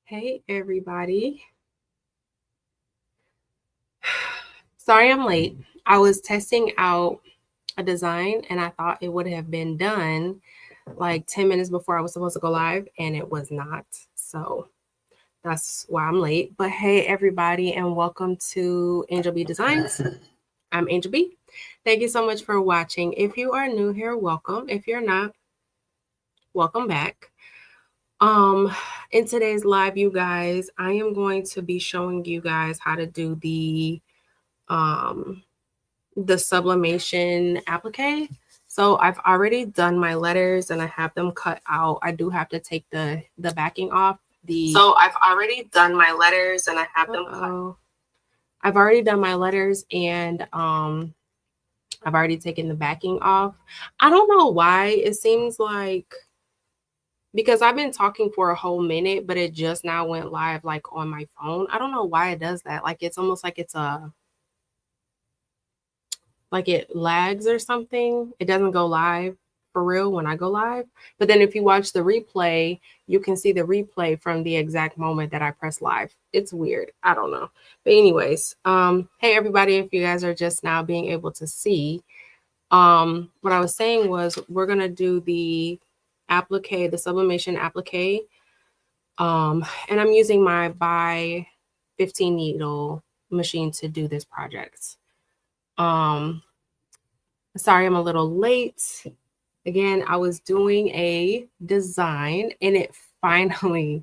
Hey everybody. Sorry I'm late. I was testing out a design and I thought it would have been done like 10 minutes before I was supposed to go live and it was not. So that's why I'm late. But hey everybody and welcome to Angel B Designs. I'm Angel B. Thank you so much for watching. If you are new here, welcome. If you're not, welcome back. In today's live, you guys, I am going to be showing you guys how to do the sublimation applique. So I've already done my letters and I have them cut out. I do have to take the backing off. So I've already done my letters and I have them cut. I've already done my letters and I've already taken the backing off. I don't know why it seems like, because I've been talking for a whole minute, but it just now went live like on my phone. I don't know why it does that. Like it's almost like like it lags or something. It doesn't go live for real when I go live. But then if you watch the replay, you can see the replay from the exact moment that I press live. It's weird. I don't know. But anyways, hey everybody, if you guys are just now being able to see, what I was saying was we're gonna do the applique, the sublimation applique. And I'm using my BAI 15 needle machine to do this project. Sorry, I'm a little late. Again, I was doing a design and it finally,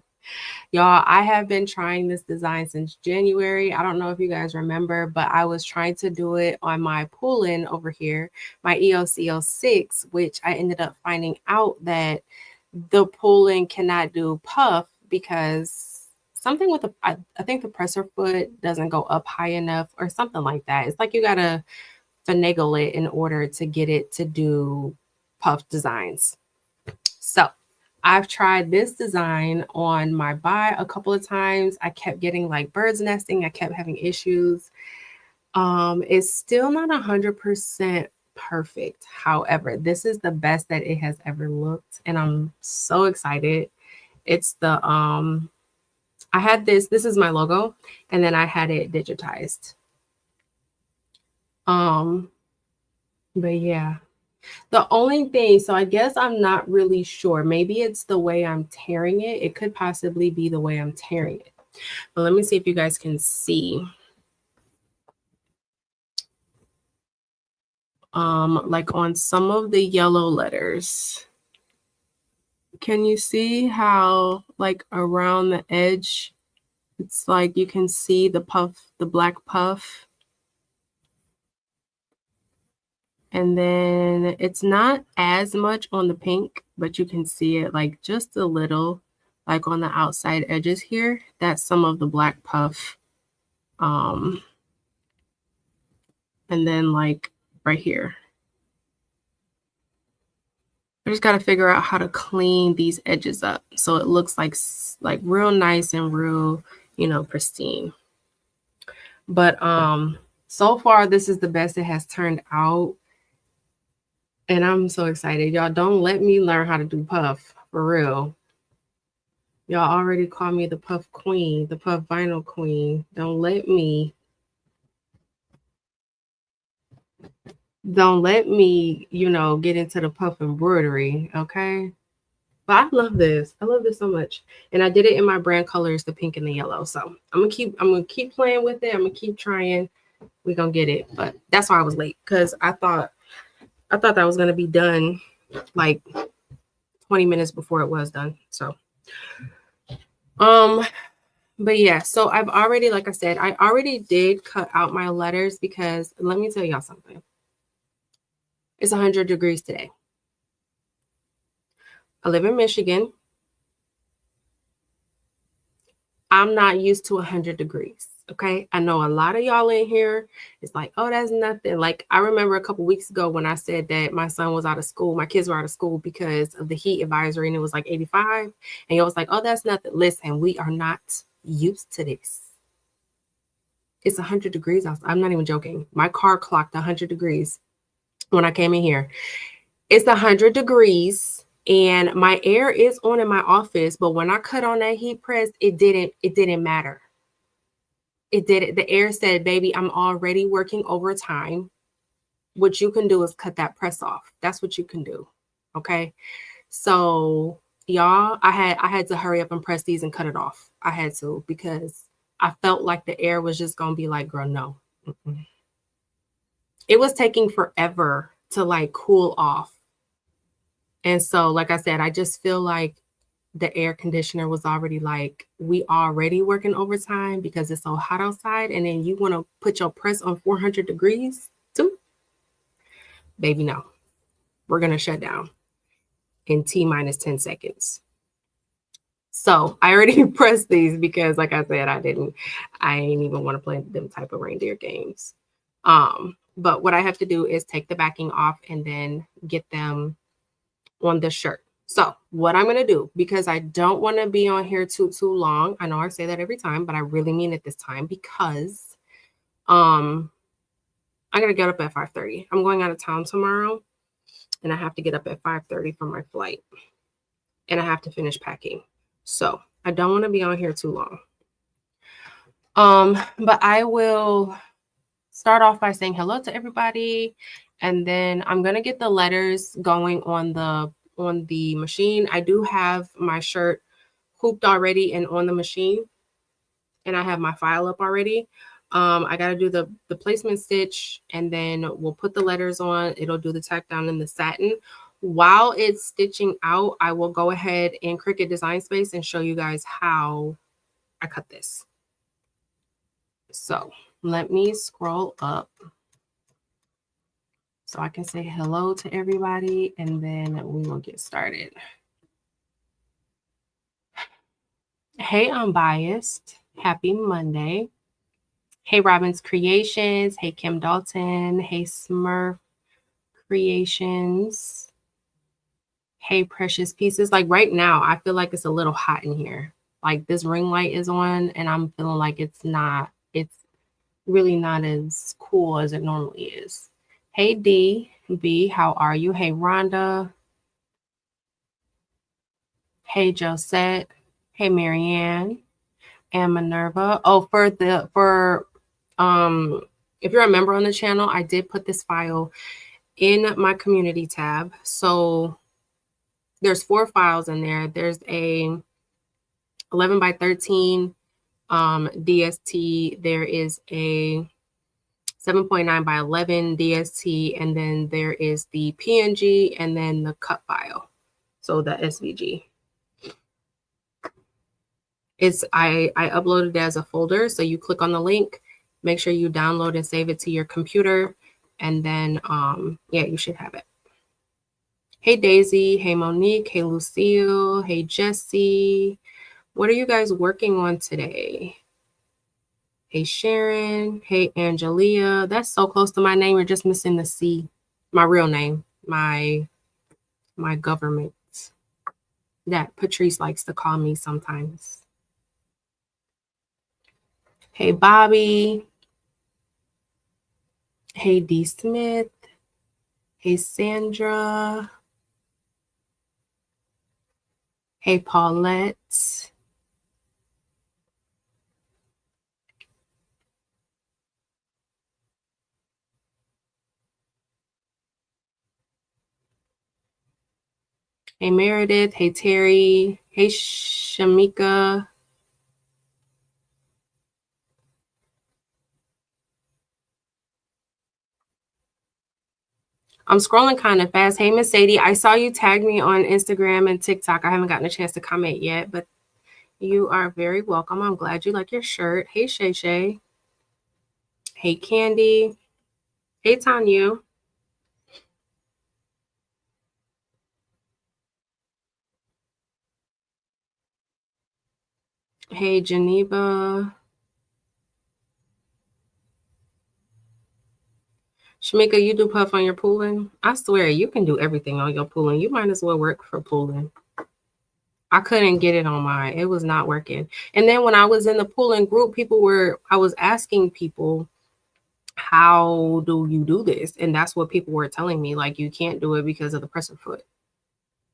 y'all, I have been trying this design since January. I don't know if you guys remember, but I was trying to do it on my pull-in over here, my EOC06, which I ended up finding out that the pull-in cannot do puff because something with I think the presser foot doesn't go up high enough or something like that. It's like you gotta finagle it in order to get it to do puff designs. So I've tried this design on my BAI a couple of times. I kept getting like birds nesting. I kept having issues. It's still not 100% perfect. However, this is the best that it has ever looked, and I'm so excited. It's the I had this is my logo, and then I had it digitized. But yeah, the only thing, so I guess I'm not really sure. Maybe it's the way I'm tearing it. It could possibly be the way I'm tearing it. But let me see if you guys can see. Like on some of the yellow letters. Can you see how like around the edge, it's like you can see the puff, the black puff. And then it's not as much on the pink, but you can see it like just a little, like on the outside edges here. That's some of the black puff. And then like right here. I just got to figure out how to clean these edges up so it looks like real nice and real, you know, pristine. But so far this is the best it has turned out. And I'm so excited. Y'all don't let me learn how to do puff for real. Y'all already call me the puff queen, the puff vinyl queen. Don't let me, you know, get into the puff embroidery, okay? But I love this. I love this so much. And I did it in my brand colors, the pink and the yellow. So I'm gonna keep playing with it. I'm gonna keep trying. We're gonna get it. But that's why I was late, because I thought that was gonna be done like 20 minutes before it was done. So but yeah, so I've already, like I said, I already did cut out my letters because let me tell y'all something. It's 100 degrees today. I live in Michigan. I'm not used to 100 degrees. Okay. I know a lot of y'all in here. It's like, oh, that's nothing. Like I remember a couple weeks ago when I said that my son was out of school, my kids were out of school because of the heat advisory and it was like 85. And y'all was like, oh, that's nothing. Listen, we are not used to this. It's 100 degrees outside. I'm not even joking. My car clocked 100 degrees when I came in here. It's 100 degrees And my air is on in my office, but when I cut on that heat press, it didn't matter. It didn't. The air said, baby, I'm already working overtime. What you can do is cut that press off. That's what you can do. Okay. So y'all, I had to hurry up and press these and cut it off. I had to, because I felt like the air was just gonna be like, girl, no. Mm-mm. It was taking forever to like cool off. And so, like I said, I just feel like the air conditioner was already like, we already working overtime because it's so hot outside. And then you want to put your press on 400 degrees too? Baby, no. We're going to shut down in T minus 10 seconds. So I already pressed these because, like I said, I ain't even want to play them type of reindeer games. But what I have to do is take the backing off and then get them on the shirt. So what I'm going to do, because I don't want to be on here too long. I know I say that every time, but I really mean it this time, because I got to get up at 5:30. I'm going out of town tomorrow and I have to get up at 5:30 for my flight, and I have to finish packing. So I don't want to be on here too long. But I will start off by saying hello to everybody, and then I'm going to get the letters going on the machine. I do have my shirt hooped already and on the machine, and I have my file up already. I got to do the placement stitch, and then we'll put the letters on. It'll do the tack down in the satin. While it's stitching out, I will go ahead in Cricut Design Space and show you guys how I cut this. So let me scroll up so I can say hello to everybody, and then we will get started. Hey, Unbiased. Happy Monday. Hey, Robin's Creations. Hey, Kim Dalton. Hey, Smurf Creations. Hey, Precious Pieces. Like right now, I feel like it's a little hot in here. Like this ring light is on, and I'm feeling like it's really not as cool as it normally is. Hey, D, B, how are you? Hey, Rhonda. Hey, Josette. Hey, Marianne and Minerva. Oh, if you're a member on the channel, I did put this file in my community tab. So there's 4 files in there. There's a 11 by 13 DST. There is a 7.9 by 11 DST, and then there is the PNG, and then the cut file. So the SVG. I uploaded it as a folder. So you click on the link, make sure you download and save it to your computer, and then yeah, you should have it. Hey, Daisy. Hey, Monique. Hey, Lucille. Hey, Jessie. What are you guys working on today? Hey, Sharon. Hey, Angelia. That's so close to my name. You're just missing the C. My real name. My government. That Patrice likes to call me sometimes. Hey, Bobby. Hey, D. Smith. Hey, Sandra. Hey, Paulette. Hey, Meredith. Hey, Terry. Hey, Shamika. I'm scrolling kind of fast. Hey, Miss Sadie. I saw you tag me on Instagram and TikTok. I haven't gotten a chance to comment yet, but you are very welcome. I'm glad you like your shirt. Hey, Shay Shay. Hey, Candy. Hey, Tanya. Hey, Geneva. Shamika, you do puff on your pooling? I swear, you can do everything on your pooling. You might as well work for pooling. I couldn't get it on mine. It was not working. And then when I was in the pooling group, I was asking people, how do you do this? And that's what people were telling me. Like, you can't do it because of the presser foot.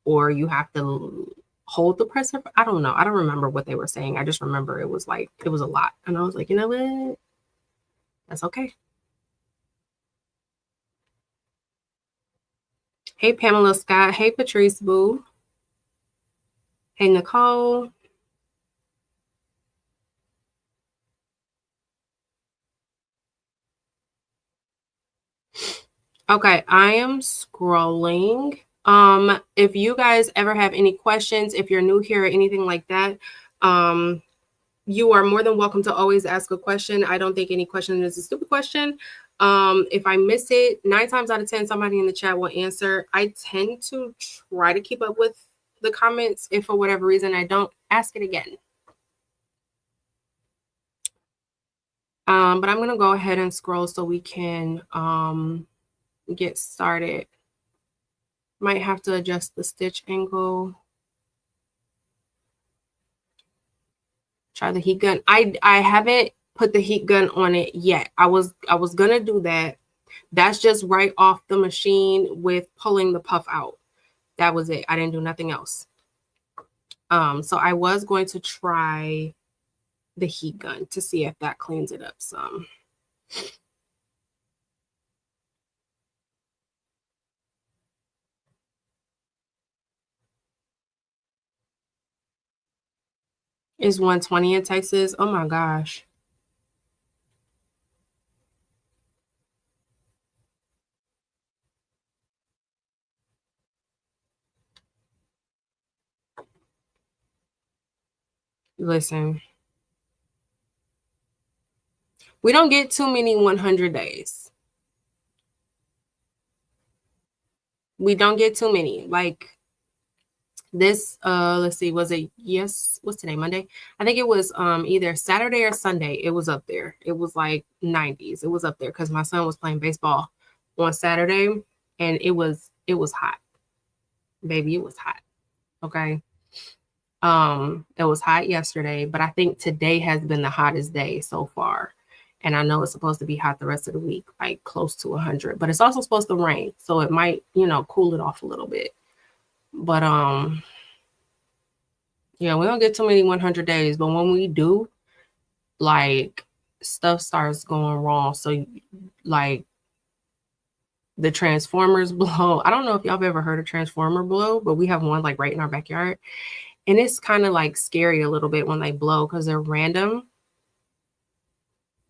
or you have to hold the presser. I don't know. I don't remember what they were saying. I just remember it was like, it was a lot. And I was like, you know what? That's okay. Hey, Pamela Scott. Hey, Patrice Boo. Hey, Nicole. Okay, I am scrolling. If you guys ever have any questions, if you're new here or anything like that, you are more than welcome to always ask a question. I don't think any question is a stupid question. If I miss it, 9 times out of 10, somebody in the chat will answer. I tend to try to keep up with the comments. If for whatever reason I don't, ask it again. But I'm gonna go ahead and scroll so we can get started. Might have to adjust the stitch angle. Try the heat gun. I haven't put the heat gun on it yet. I was gonna do that. That's just right off the machine with pulling the puff out. That was it. I didn't do nothing else. So I was going to try the heat gun to see if that cleans it up some. It's 120 in Texas. Oh my gosh. Listen, we don't get too many 100 days. We don't get too many. Like this, let's see, was it, yes, what's today, Monday? I think it was either Saturday or Sunday. It was up there. It was like 90s. It was up there because my son was playing baseball on Saturday, and it was hot. Baby, it was hot. Okay. It was hot yesterday, but I think today has been the hottest day so far. And I know it's supposed to be hot the rest of the week, like close to 100, but it's also supposed to rain, so it might, cool it off a little bit. But yeah, we don't get too many 100 days, but when we do, like, stuff starts going wrong. So like the transformers blow. I don't know if y'all have ever heard a transformer blow, but we have one like right in our backyard. And it's kind of like scary a little bit when they blow because they're random.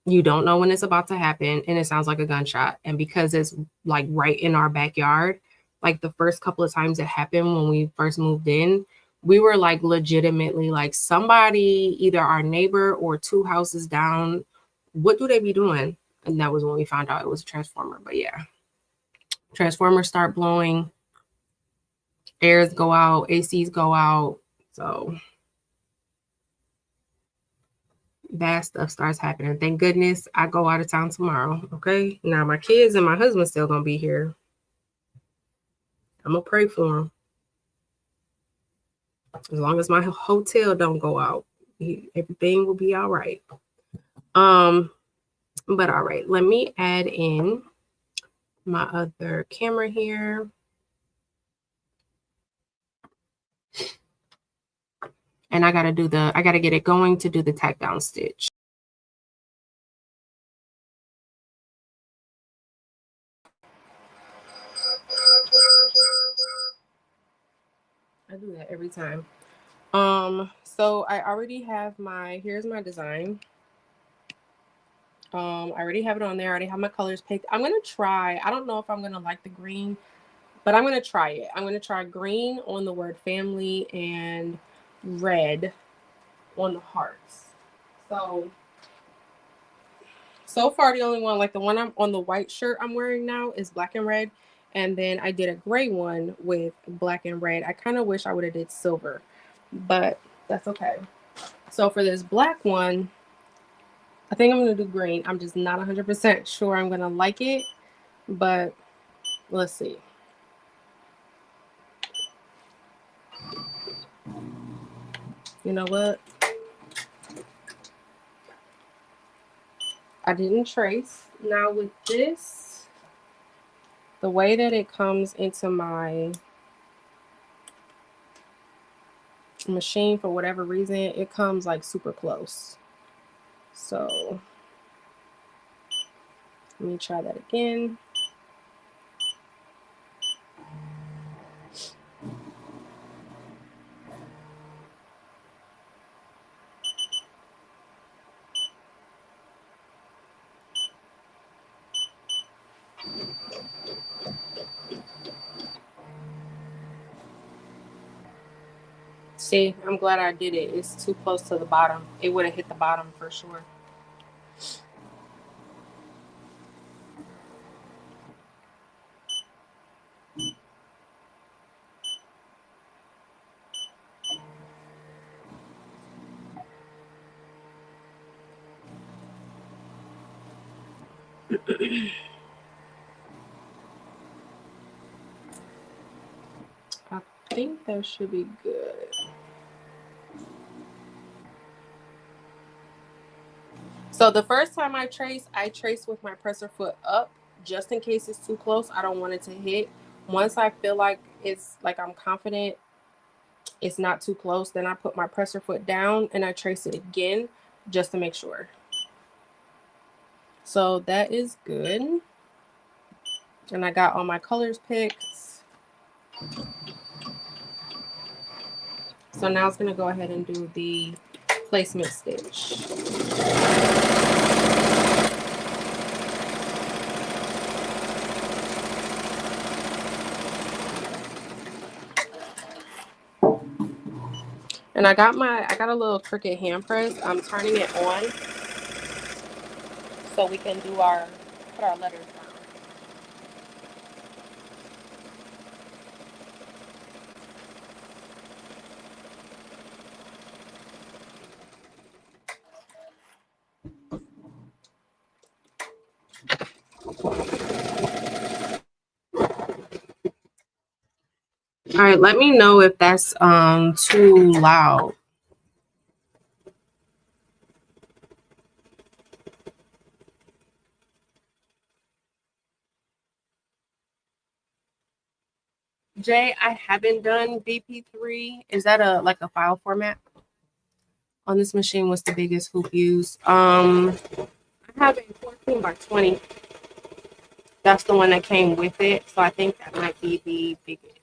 You don't know when it's about to happen, and it sounds like a gunshot. And because it's like right in our backyard, like the first couple of times it happened when we first moved in, we were like legitimately like, somebody, either our neighbor or 2 houses down, what do they be doing? And that was when we found out it was a transformer. But yeah, transformers start blowing, airs go out, ACs go out. So bad stuff starts happening. Thank goodness I go out of town tomorrow. Okay. Now my kids and my husband still gonna be here. I'm gonna pray for them. As long as my hotel don't go out, everything will be all right. But all right, let me add in my other camera here. And I gotta get it going to do the tack down stitch. I do that every time. So I already have here's my design. I already have it on there. I already have my colors picked. I'm gonna try, I don't know if I'm gonna like the green, but I'm gonna try it. I'm gonna try green on the word family and red on the hearts. So far the only one, like the one I'm on the white shirt I'm wearing now, is black and red. And then I did a gray one with black and red. I kind of wish I would have did silver, but that's okay. So for this black one, I think I'm gonna do green. I'm just not 100% sure I'm gonna like it, but let's see. You know what? I didn't trace. Now with this, the way that it comes into my machine, for whatever reason, it comes like super close. So let me try that again. See, I'm glad I did it. It's too close to the bottom. It would have hit the bottom for sure. I think that should be good. So the first time I trace with my presser foot up, just in case it's too close. I don't want it to hit. Once I feel like it's like I'm confident it's not too close, then I put my presser foot down and I trace it again just to make sure. So that is good. And I got all my colors picked. So now it's going to go ahead and do the placement stitch. And I got a little Cricut hand press. I'm turning it on so we can do put our letters down. All right, let me know if that's too loud. Jay, I haven't done BP3. Is that like a file format? On this machine, what's the biggest hoop used? I have a 14 by 20. That's the one that came with it. So I think that might be the biggest.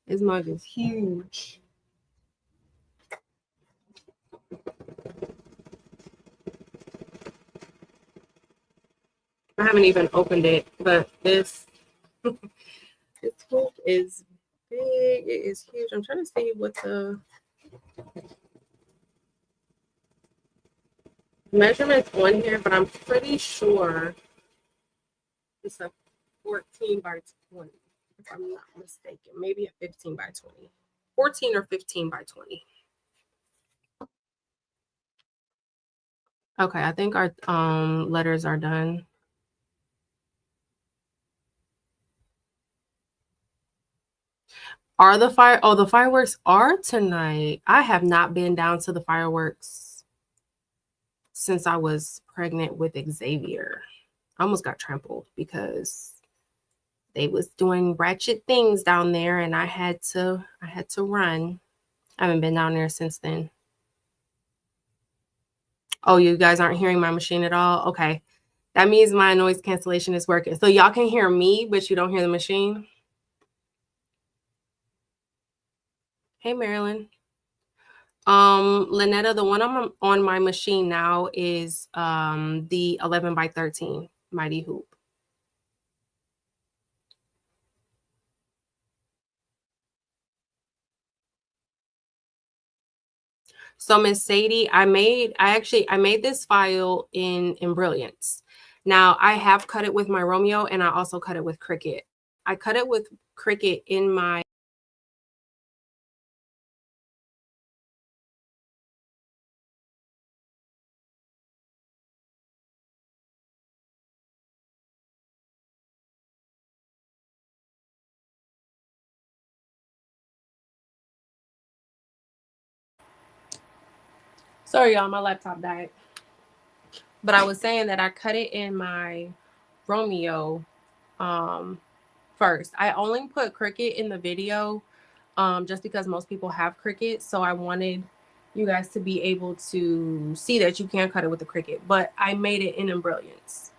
This mug is huge. I haven't even opened it, but this hoop is big. It is huge. I'm trying to see what the measurements on here, but I'm pretty sure it's a 14 by 20, if I'm not mistaken. Maybe a 15 by 20. 14 or 15 by 20. Okay, I think our letters are done. Are the the fireworks are tonight. I have not been down to the fireworks since I was pregnant with Xavier. I almost got trampled because they was doing ratchet things down there and I had to run. I haven't been down there since then. Oh, you guys aren't hearing my machine at all? Okay. That means my noise cancellation is working. So y'all can hear me, but you don't hear the machine. Hey, Marilyn. Lynetta, the one I'm on my machine now is the 11 by 13 Mighty Hoop. So Miss Sadie, I made this file in Brilliance. Now I have cut it with my Romeo and I also cut it with Cricut. I cut it with Cricut in my sorry y'all, my laptop died. But I was saying that I cut it in my Romeo first. I only put Cricut in the video just because most people have Cricut. So I wanted you guys to be able to see that you can cut it with the Cricut, but I made it in Embrilliance.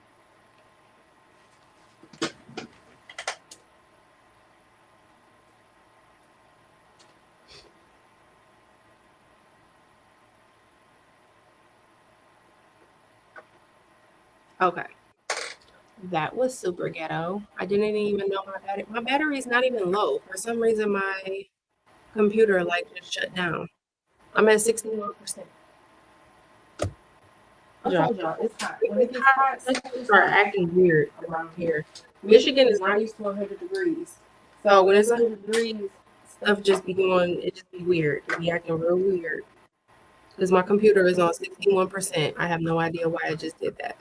Okay. That was super ghetto. I didn't even know my battery's not even low. For some reason, my computer like just shut down. I'm at 61%. I told y'all it's hot. When it gets hot, it start acting weird around here. Michigan is not used to 100 degrees. So when it's 100 degrees, stuff just be going, it just be weird. It be acting real weird. Because my computer is on 61%. I have no idea why I just did that.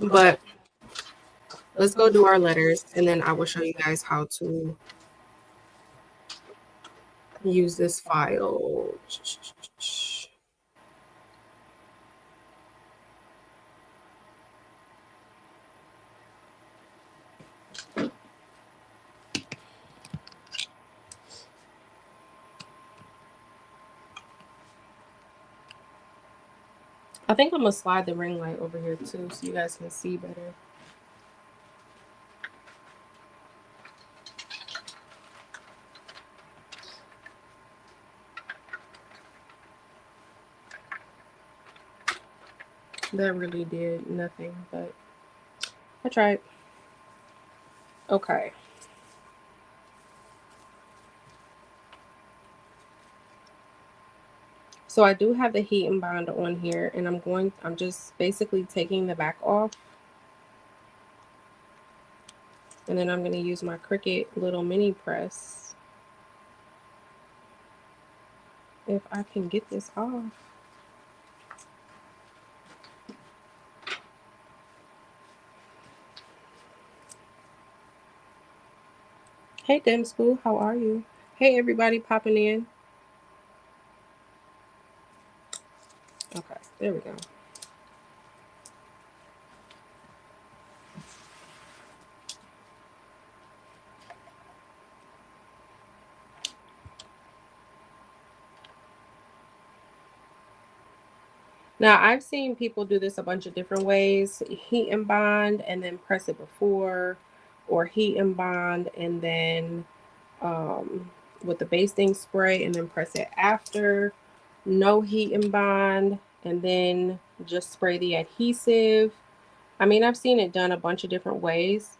But let's go do our letters, and then I will show you guys how to use this file. I think I'm gonna slide the ring light over here too so you guys can see better. That really did nothing, but I tried. Okay. So I do have the heat and bond on here, and I'm just basically taking the back off. And then I'm going to use my Cricut little mini press. If I can get this off. Hey, Demspool, how are you? Hey, everybody popping in. Okay, there we go. Now, I've seen people do this a bunch of different ways. Heat and bond and then press it before, or heat and bond and then with the basting spray and then press it after. No heat and bond and then just spray the adhesive. I mean, I've seen it done a bunch of different ways.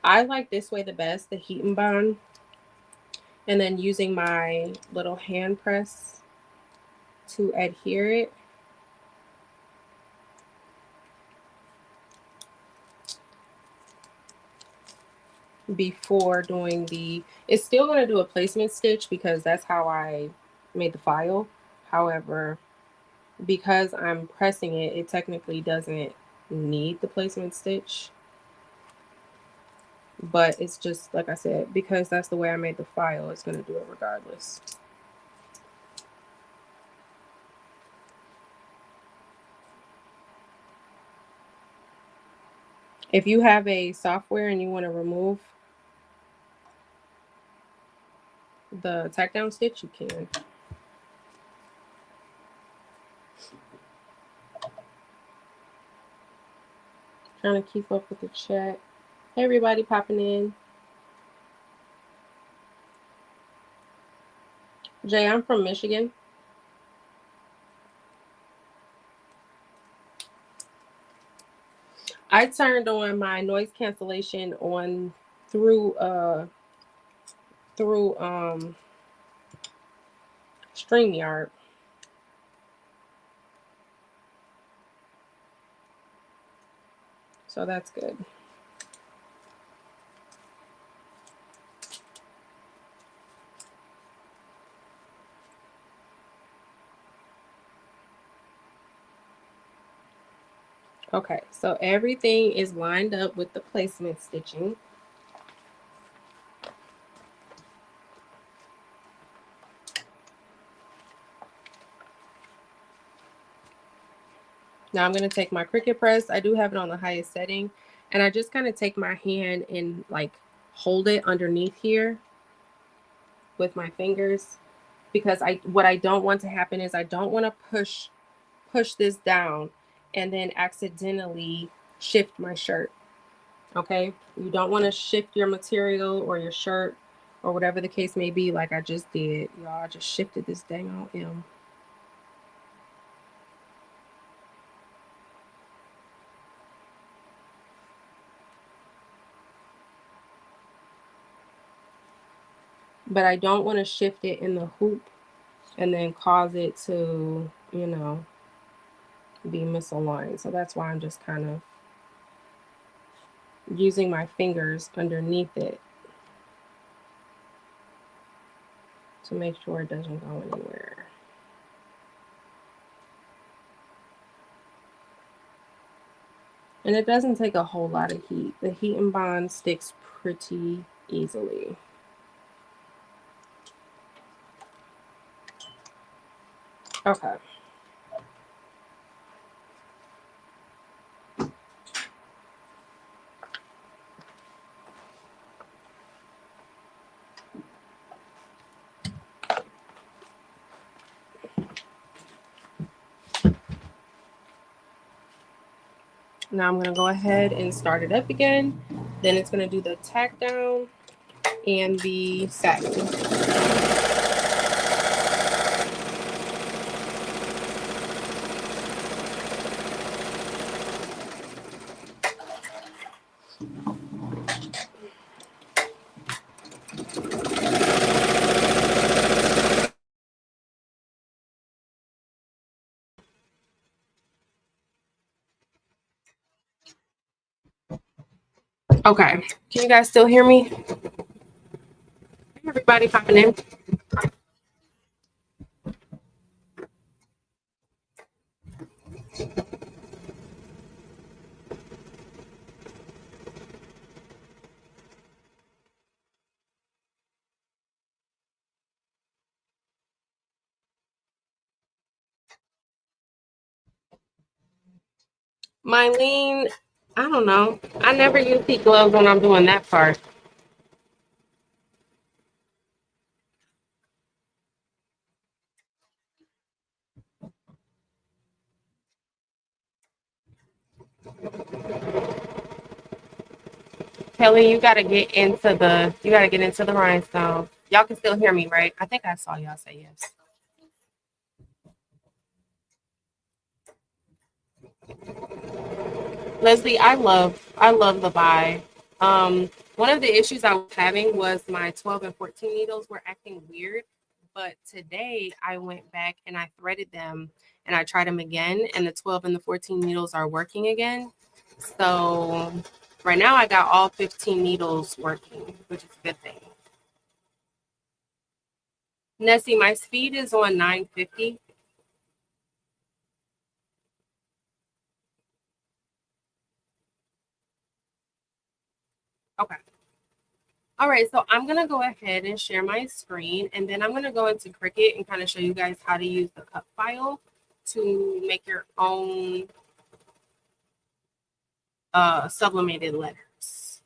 I like this way the best, the heat and bond, and then using my little hand press to adhere it. Before doing it's still going to do a placement stitch because that's how I made the file. However, because I'm pressing it, it technically doesn't need the placement stitch. But it's just, like I said, because that's the way I made the file, it's going to do it regardless. If you have a software and you want to remove the tack down stitch, you can. Trying to keep up with the chat. Hey, everybody popping in. Jay, I'm from Michigan. I turned on my noise cancellation on through StreamYard. So that's good. Okay, so everything is lined up with the placement stitching. Now I'm going to take my Cricut press. I do have it on the highest setting. And I just kind of take my hand and like hold it underneath here with my fingers, because what I don't want to happen is I don't want to push this down and then accidentally shift my shirt. Okay, you don't want to shift your material or your shirt or whatever the case may be, like I just did. Y'all, I just shifted this dang old M. But I don't want to shift it in the hoop and then cause it to, you know, be misaligned. So that's why I'm just kind of using my fingers underneath it to make sure it doesn't go anywhere. And it doesn't take a whole lot of heat. The heat and bond sticks pretty easily. Okay. Now I'm going to go ahead and start it up again. Then it's going to do the tack down and the satin. Okay, can you guys still hear me? Everybody popping in. Mylene, I don't know. I never use heat gloves when I'm doing that part. Kelly, you gotta get into the rhinestone. Y'all can still hear me, right? I think I saw y'all say yes. Leslie, I love the BAI. One of the issues I was having was my 12 and 14 needles were acting weird. But today I went back and I threaded them and I tried them again, and the 12 and the 14 needles are working again. So right now I got all 15 needles working, which is a good thing. Nessie, my speed is on 950. Okay. All right, so I'm gonna go ahead and share my screen, and then I'm gonna go into Cricut and kind of show you guys how to use the cut file to make your own sublimated letters.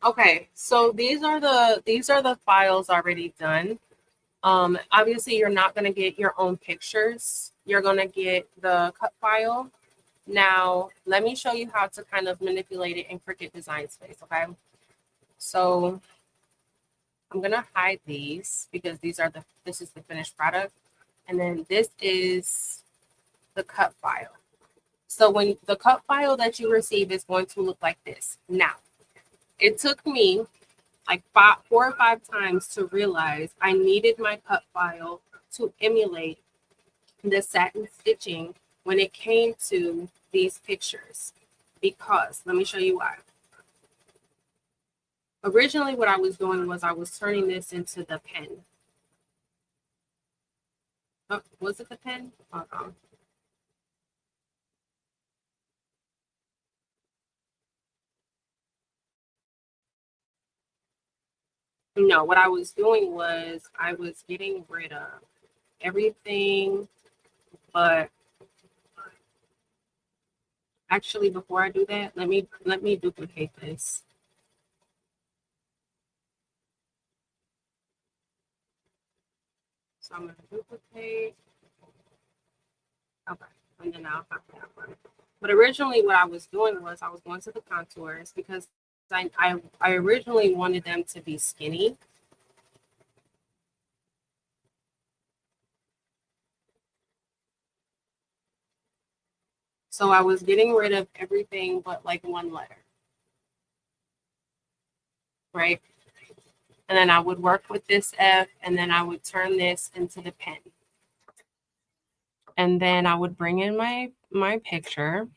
Okay, so these are the files already done. Obviously you're not gonna get your own pictures. You're gonna get the cut file. Now, let me show you how to kind of manipulate it in Cricut Design Space, okay? So I'm gonna hide these because this is the finished product. And then this is the cut file. So when the cut file that you receive is going to look like this. Now, it took me like 4 or 5 times to realize I needed my cut file to emulate the satin stitching when it came to these pictures. Because, let me show you why. Originally, what I was doing was I was turning this into the pen. Oh, was it the pen? Hold on. No, what I was doing was I was getting rid of everything, but actually before I do that, let me duplicate this. So I'm gonna duplicate. Okay, and then I'll copy that one. But originally what I was doing was I was going to the contours because I originally wanted them to be skinny. So I was getting rid of everything but like one letter, right? And then I would work with this F and then I would turn this into the pen. And then I would bring in my picture.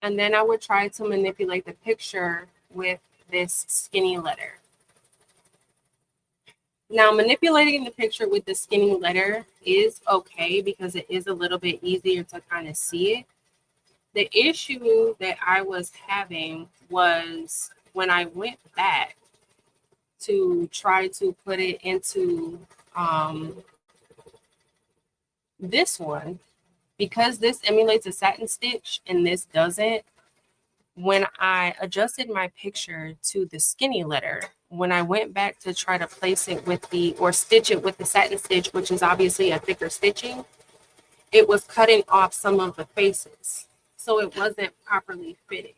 And then I would try to manipulate the picture with this skinny letter. Now, manipulating the picture with the skinny letter is okay because it is a little bit easier to kind of see it. The issue that I was having was when I went back to try to put it into this one, because this emulates a satin stitch and this doesn't, when I adjusted my picture to the skinny letter, when I went back to try to place it with the, or stitch it with the satin stitch, which is obviously a thicker stitching, it was cutting off some of the faces. So it wasn't properly fitting.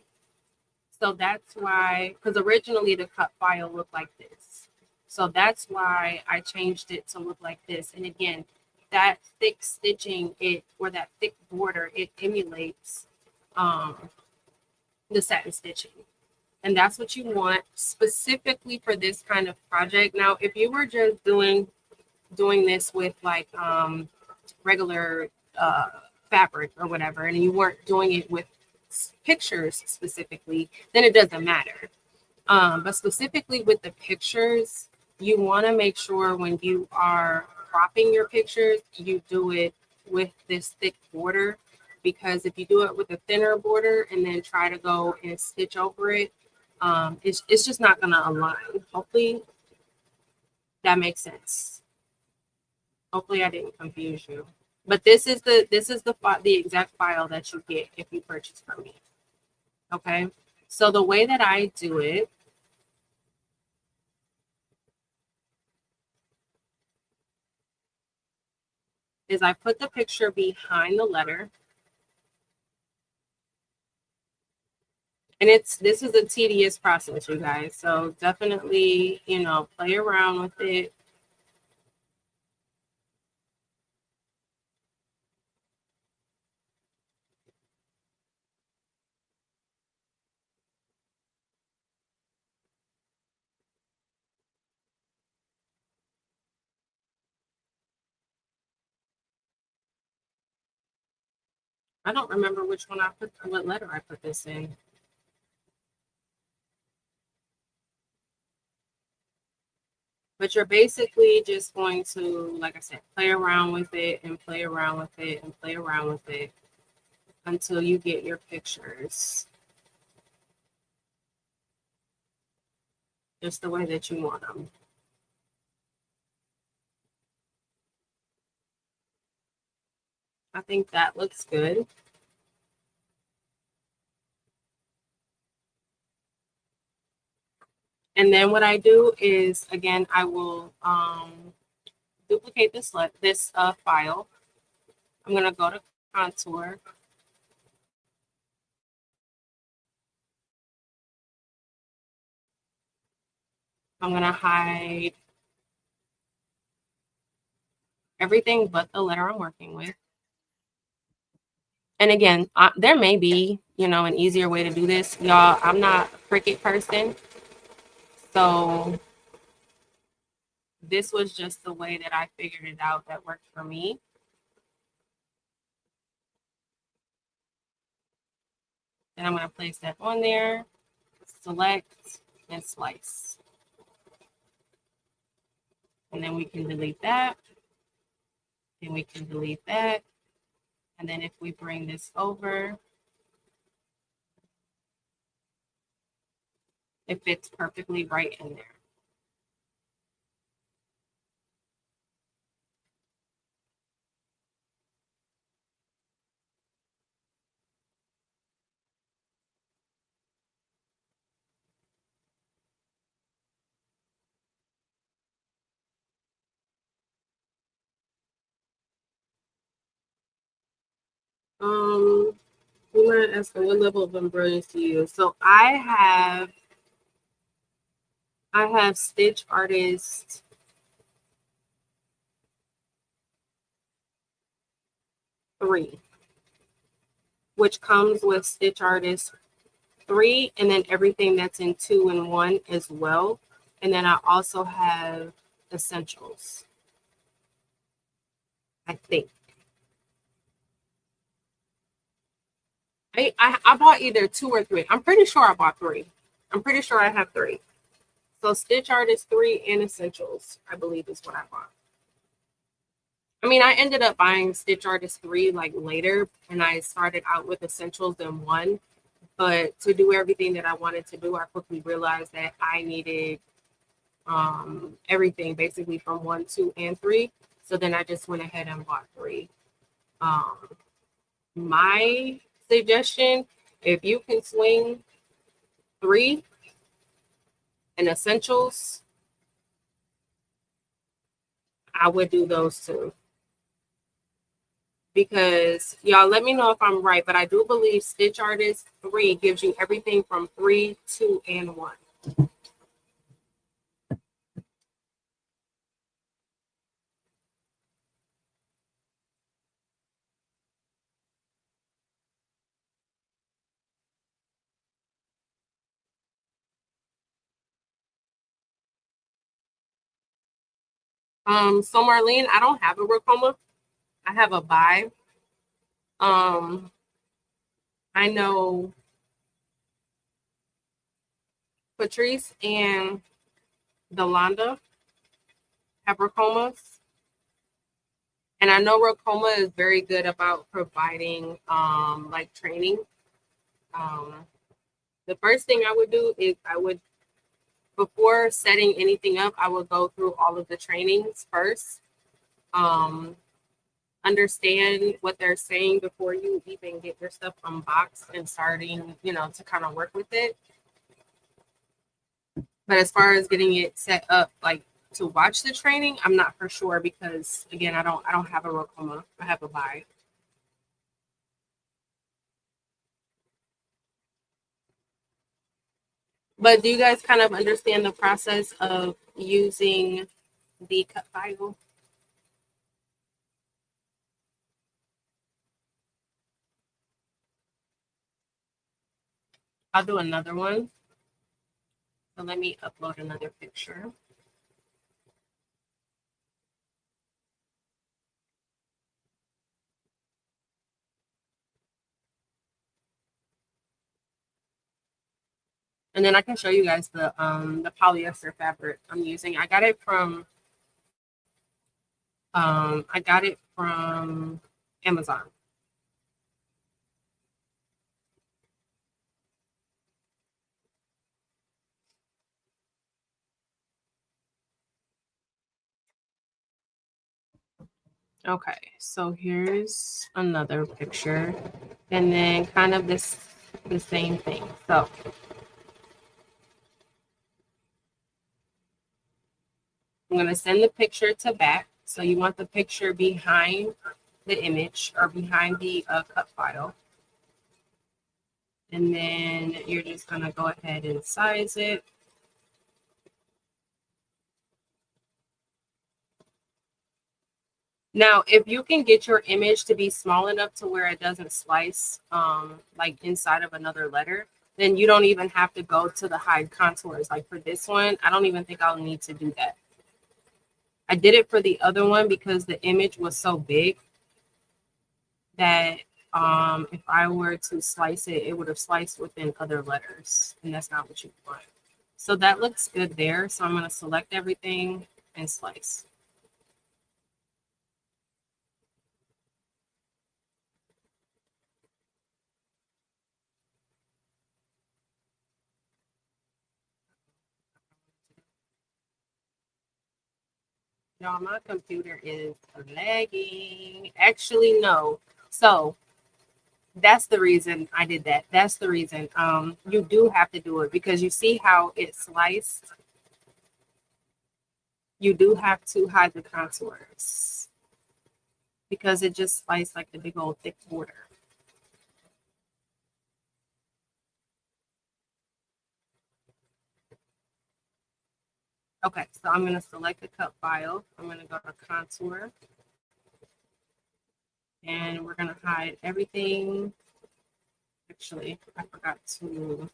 So that's why, because originally the cut file looked like this. So that's why I changed it to look like this. And again, that thick stitching, or that thick border, it emulates the satin stitching. And that's what you want specifically for this kind of project. Now, if you were just doing this with like regular fabric or whatever, and you weren't doing it with pictures specifically, then it doesn't matter. But specifically with the pictures, you want to make sure when you are cropping your pictures, you do it with this thick border, because if you do it with a thinner border and then try to go and stitch over it, it's just not going to align. Hopefully that makes sense. Hopefully I didn't confuse you. But this is the exact file that you get if you purchase from me. Okay. So the way that I do it is I put the picture behind the letter. And this is a tedious process, you guys. So definitely, play around with it. I don't remember what letter I put this in. But you're basically just going to, like I said, play around with it and play around with it and play around with it until you get your pictures just the way that you want them. I think that looks good. And then what I do is, again, I will duplicate this file. I'm going to go to contour. I'm going to hide everything but the letter I'm working with. And again, there may be, an easier way to do this. Y'all, I'm not a Cricut person. So this was just the way that I figured it out that worked for me. Then I'm going to place that on there, select, and slice. And then we can delete that. And we can delete that. And then if we bring this over, it fits perfectly right in there. You might ask what level of embroidery to use. So I have Stitch Artist 3, which comes with Stitch Artist 3 and then everything that's in 2 and 1 as well. And then I also have Essentials, I think. I bought either 2 or 3. I'm pretty sure I bought 3. I'm pretty sure I have 3. So Stitch Artist 3 and Essentials, I believe, is what I bought. I mean, I ended up buying Stitch Artist 3 like later, and I started out with Essentials in 1. But to do everything that I wanted to do, I quickly realized that I needed everything basically from 1, 2, and 3. So then I just went ahead and bought 3. My suggestion, if you can swing 3 and Essentials, I would do those 2. Because y'all let me know if I'm right, but I do believe Stitch Artist 3 gives you everything from 3, 2, and 1. So Marlene, I don't have a Rokoma. I have a BAI. I know Patrice and Delonda have Rokomas. And I know Rokoma is very good about providing like training. The first thing I would do is before setting anything up, I would go through all of the trainings first. Understand what they're saying before you even get your stuff unboxed and starting, to kind of work with it. But as far as getting it set up, like to watch the training, I'm not for sure because again, I don't have a Rokoma. I have a BAI. But do you guys kind of understand the process of using the cut file? I'll do another one. So let me upload another picture. And then I can show you guys the polyester fabric I'm using. I got it from Amazon. Okay, so here's another picture, and then kind of the same thing. So I'm going to send the picture to back. So you want the picture behind the image or behind the cut file. And then you're just going to go ahead and size it. Now, if you can get your image to be small enough to where it doesn't slice like inside of another letter, then you don't even have to go to the hide contours. Like for this one, I don't even think I'll need to do that. I did it for the other one because the image was so big that if I were to slice it, it would have sliced within other letters, and that's not what you want. So that looks good there. So I'm going to select everything and slice. Y'all, my computer is lagging. Actually, no. So that's the reason I did that. That's the reason. You do have to do it because you see how it sliced. You do have to hide the contours because it just sliced like the big old thick border. Okay, so I'm going to select the cut file. I'm going to go to contour. And we're going to hide everything. Actually, I forgot to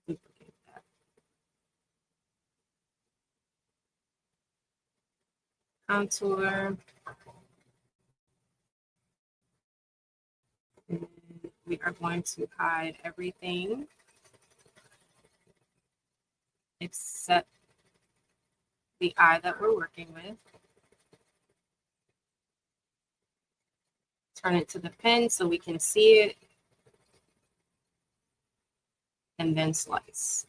duplicate that. Contour. And we are going to hide everything except the eye that we're working with. Turn it to the pen so we can see it. And then slice.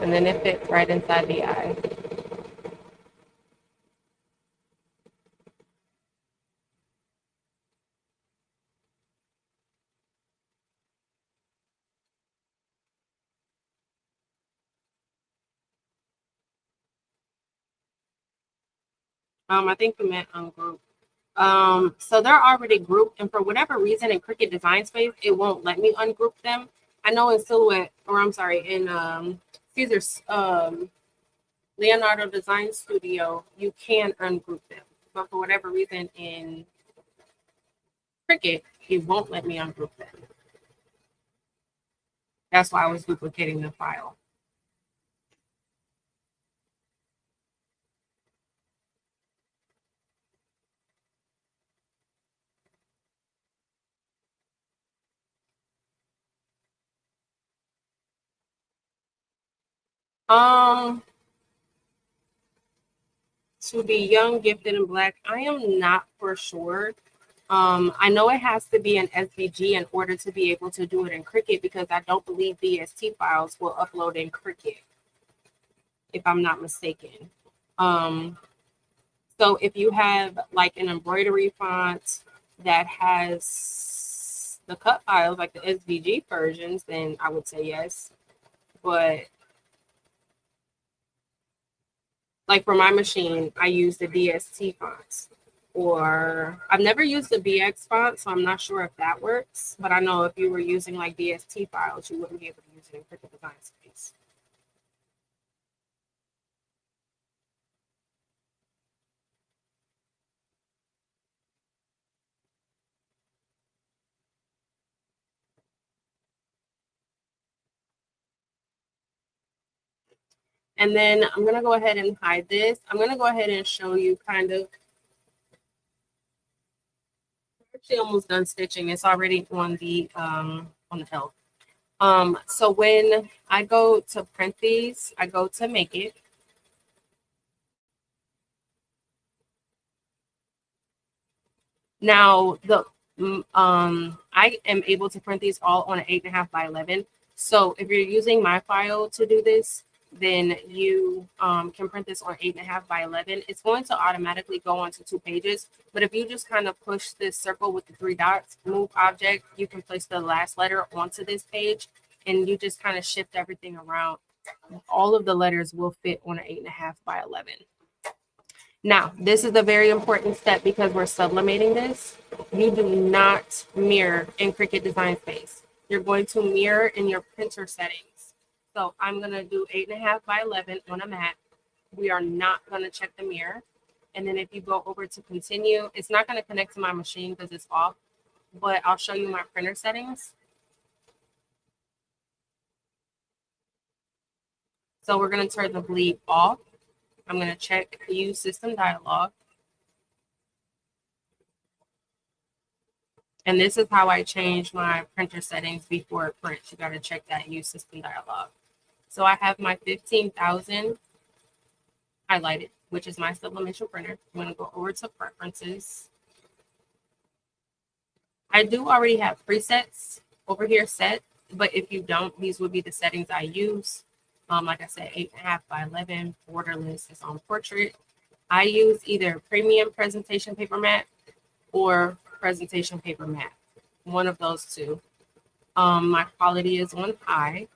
And then it fits right inside the eye. I think you meant ungroup. So they're already grouped, and for whatever reason in Cricut Design Space, it won't let me ungroup them. I know in Silhouette, or I'm sorry, in Siser's Leonardo Design Studio, you can ungroup them, but for whatever reason in Cricut, it won't let me ungroup them. That's why I was duplicating the file. To be young, gifted, and black, I am not for sure. I know it has to be an SVG in order to be able to do it in Cricut because I don't believe DST files will upload in Cricut, if I'm not mistaken. So if you have like an embroidery font that has the cut files, like the SVG versions, then I would say yes. But like for my machine, I use the DST fonts. Or I've never used the BX font, so I'm not sure if that works. But I know if you were using like DST files, you wouldn't be able to use it in Cricut Design Space. And then I'm going to go ahead and hide this. I'm going to go ahead and show you kind of, actually almost done stitching. It's already on the L. So when I go to print these, I go to make it. Now I am able to print these all on an 8.5 by 11. So if you're using my file to do this, then you can print this on 8.5 by 11. It's going to automatically go onto 2 pages. But if you just kind of push this circle with the 3 dots, move object, you can place the last letter onto this page, and you just kind of shift everything around. All of the letters will fit on an 8.5 by 11. Now, this is a very important step because we're sublimating this. You do not mirror in Cricut Design Space. you're going to mirror in your printer settings. So I'm going to do 8.5 by 11 on a mat. We are not going to check the mirror. And then if you go over to continue, it's not going to connect to my machine because it's off, but I'll show you my printer settings. So we're going to turn the bleed off. I'm going to check use system dialog. And this is how I change my printer settings before it prints. You got to check that use system dialog. So I have my 15,000 highlighted, which is my sublimation printer. I'm going to go over to preferences. I do already have presets over here set, but if you don't, these would be the settings I use. Like I said, 8.5 by 11, borderless is on portrait. I use either premium presentation paper mat or presentation paper mat, one of those two. My quality is on high.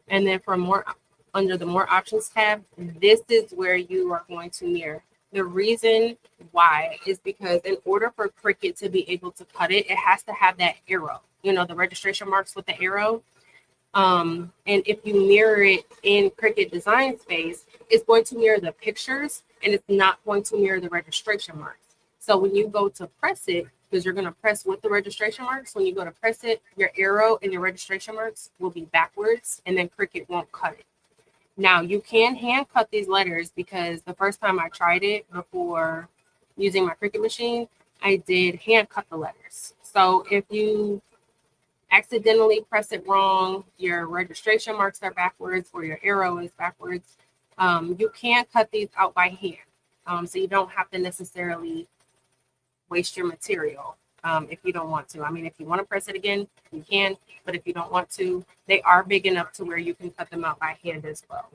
And then for more, under the more options tab, this is where you are going to mirror. The reason why is because in order for Cricut to be able to cut it, it has to have that arrow, you know, the registration marks with the arrow. And if you mirror it in Cricut Design Space, it's going to mirror the pictures and it's not going to mirror the registration marks. So when you go to press it, because you're going to press with the registration marks, when you go to press it, your arrow and your registration marks will be backwards and then Cricut won't cut it. Now you can hand cut these letters because the first time I tried it before using my Cricut machine, I did hand cut the letters. So if you accidentally press it wrong, your registration marks are backwards or your arrow is backwards, you can cut these out by hand. So you don't have to necessarily waste your material if you don't want to. I mean, if you want to press it again, you can, but if you don't want to, they are big enough to where you can cut them out by hand as well.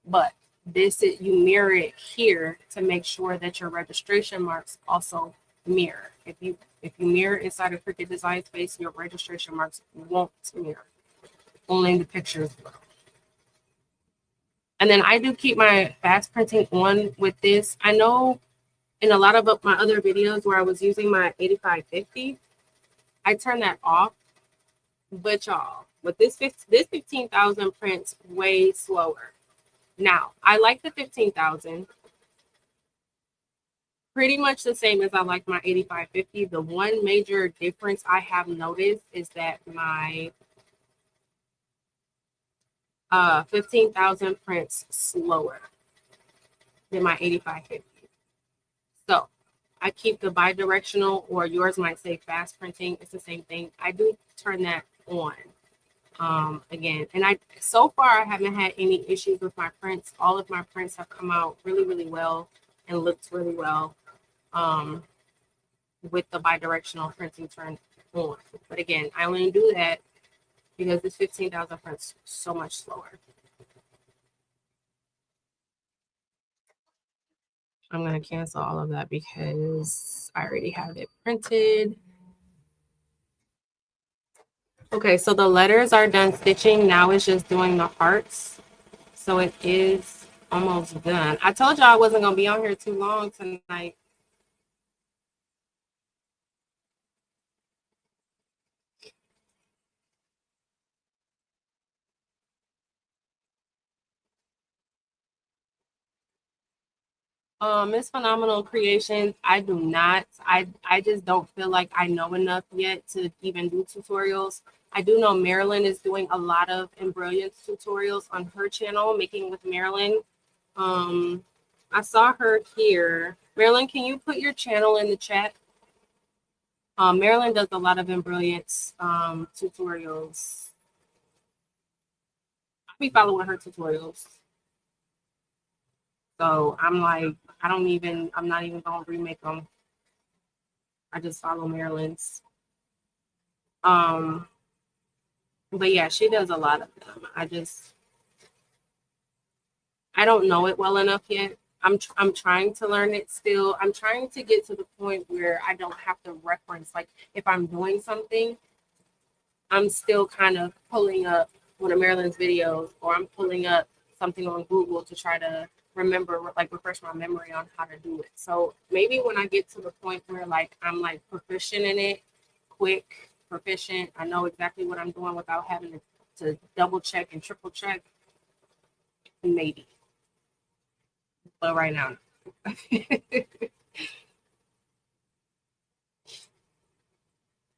But this is, you mirror it here to make sure that your registration marks also mirror. If you mirror inside of Cricut Design Space, your registration marks won't mirror. Only the pictures will. And then I do keep my fast printing on with this. I know in a lot of my other videos where I was using my 8550, I turned that off. But y'all, with this 15,000 prints way slower. Now, I like the 15,000. Pretty much the same as I like my 8550. The one major difference I have noticed is that my 15,000 prints slower than my 8550. So I keep the bi-directional, or yours might say fast printing. It's the same thing. I do turn that on again. And so far, I haven't had any issues with my prints. All of my prints have come out really, really well and looked really well with the bi-directional printing turned on. But again, I only do that because this 15,000 prints so much slower. I'm going to cancel all of that because I already have it printed. Okay, so the letters are done stitching. Now it's just doing the hearts. So it is almost done. I told y'all I wasn't going to be on here too long tonight. Miss Phenomenal Creations, I do not. I just don't feel like I know enough yet to even do tutorials. I do know Marilyn is doing a lot of embroidery tutorials on her channel, Making with Marilyn. I saw her here. Marilyn, can you put your channel in the chat? Marilyn does a lot of embroidery tutorials. I'll be following her tutorials. So I'm like, I'm not even gonna remake them. I just follow Marilyn's. But yeah, she does a lot of them. I don't know it well enough yet. I'm trying to learn it still. I'm trying to get to the point where I don't have to reference, like if I'm doing something, I'm still kind of pulling up one of Marilyn's videos, or I'm pulling up something on Google to try to remember, like refresh my memory on how to do it. So maybe when I get to the point where like I'm like proficient in it quick, proficient. I know exactly what I'm doing without having to double check and triple check. Maybe. But right now.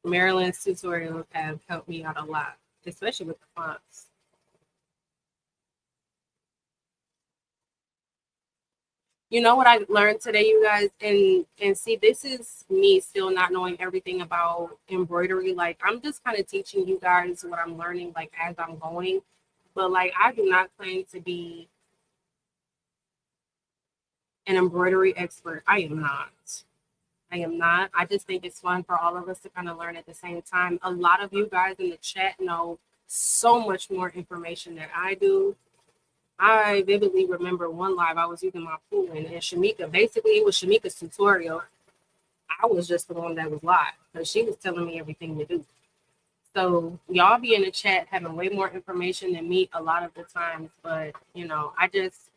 Maryland's tutorials have helped me out a lot, especially with the fonts. You know what I learned today, you guys, and see, this is me still not knowing everything about embroidery. Like, I'm just kind of teaching you guys what I'm learning, like, as I'm going. But like, I do not claim to be an embroidery expert. I am not. I am not. I just think it's fun for all of us to kind of learn at the same time. A lot of you guys in the chat know so much more information than I do. I vividly remember one live I was using my pool and Shamika, basically it was Shamika's tutorial. I was just the one that was live because she was telling me everything to do. So y'all be in the chat having way more information than me a lot of the times, but you know, I guess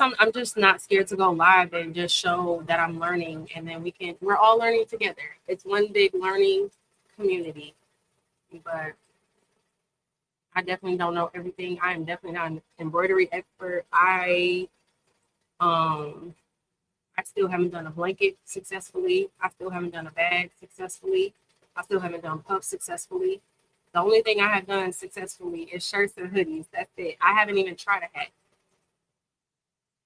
I'm just not scared to go live and just show that I'm learning, and then we're all learning together. It's one big learning community, but I definitely don't know everything. I am definitely not an embroidery expert. I still haven't done a blanket successfully. I still haven't done a bag successfully. I still haven't done puffs successfully. The only thing I have done successfully is shirts and hoodies. That's it. I haven't even tried a hat.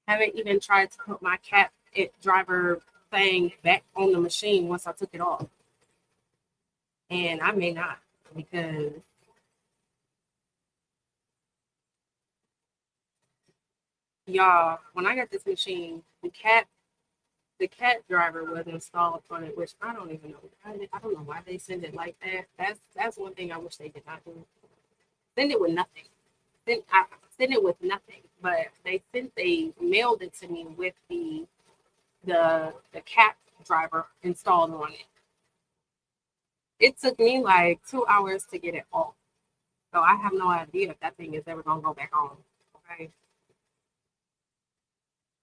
Haven't even tried to put my cat driver thing back on the machine once I took it off. And I may not, because y'all, when I got this machine, the cat driver was installed on it, which I don't even know. I don't know why they send it like that. That's one thing I wish they did not do. Send it with nothing. Send it with nothing. But they mailed it to me with the cat driver installed on it. It took me like 2 hours to get it off. So I have no idea if that thing is ever gonna go back on. Okay.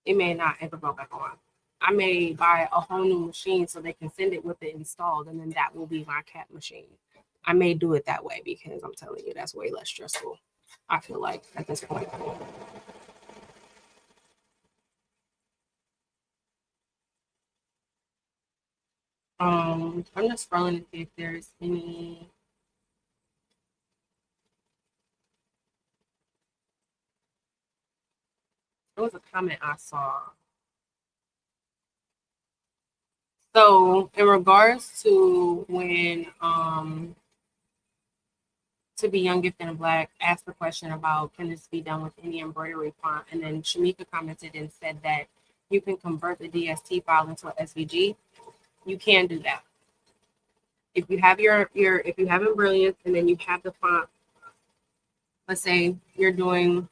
It may not ever go back on. I may buy a whole new machine so they can send it with it installed, and then that will be my cat machine. I may do it that way because I'm telling you, that's way less stressful, I feel like, at this point. I'm just scrolling to see if there's any. There was a comment I saw. So in regards to when to be young, gifted, and black, asked the question about can this be done with any embroidery font, and then Shamika commented and said that you can convert the DST file into an SVG. You can do that. If you have if you have Embrilliance and then you have the font, let's say you're doing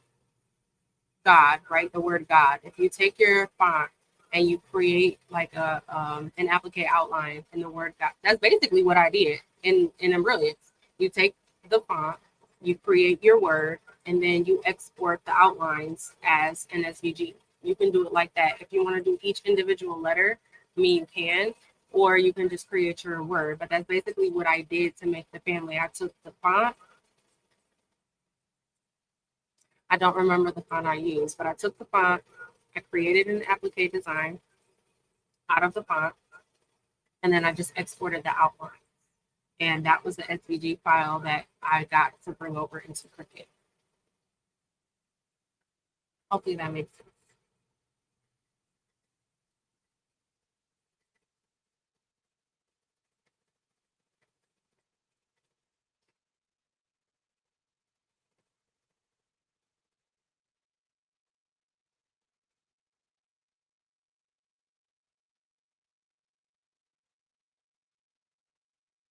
God, right? The word God. If you take your font and you create like an applique outline in the word God, that's basically what I did in Embrilliance. You take the font, you create your word, and then you export the outlines as an SVG. You can do it like that. If you want to do each individual letter, you can, or you can just create your word. But that's basically what I did to make the family. I took the font. I don't remember the font I used, but I took the font, I created an applique design out of the font, and then I just exported the outline. And that was the SVG file that I got to bring over into Cricut. Hopefully that makes sense.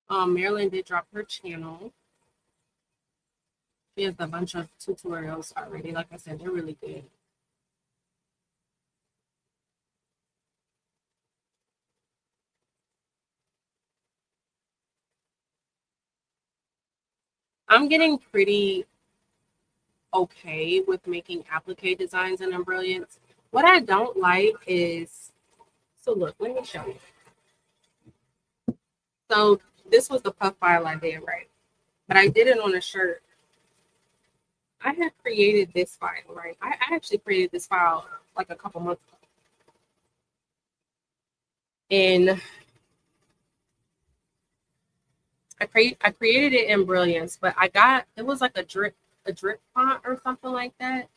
Marilyn did drop her channel. She has a bunch of tutorials already. Like I said, they're really good. I'm getting pretty okay with making applique designs in Embrilliance. What I don't like is, so look, let me show you. So this was the puff file I did, right? But I did it on a shirt. I had created this file, right? I actually created this file like a couple months ago. And I created it in Brilliance, but it was like a drip font or something like that.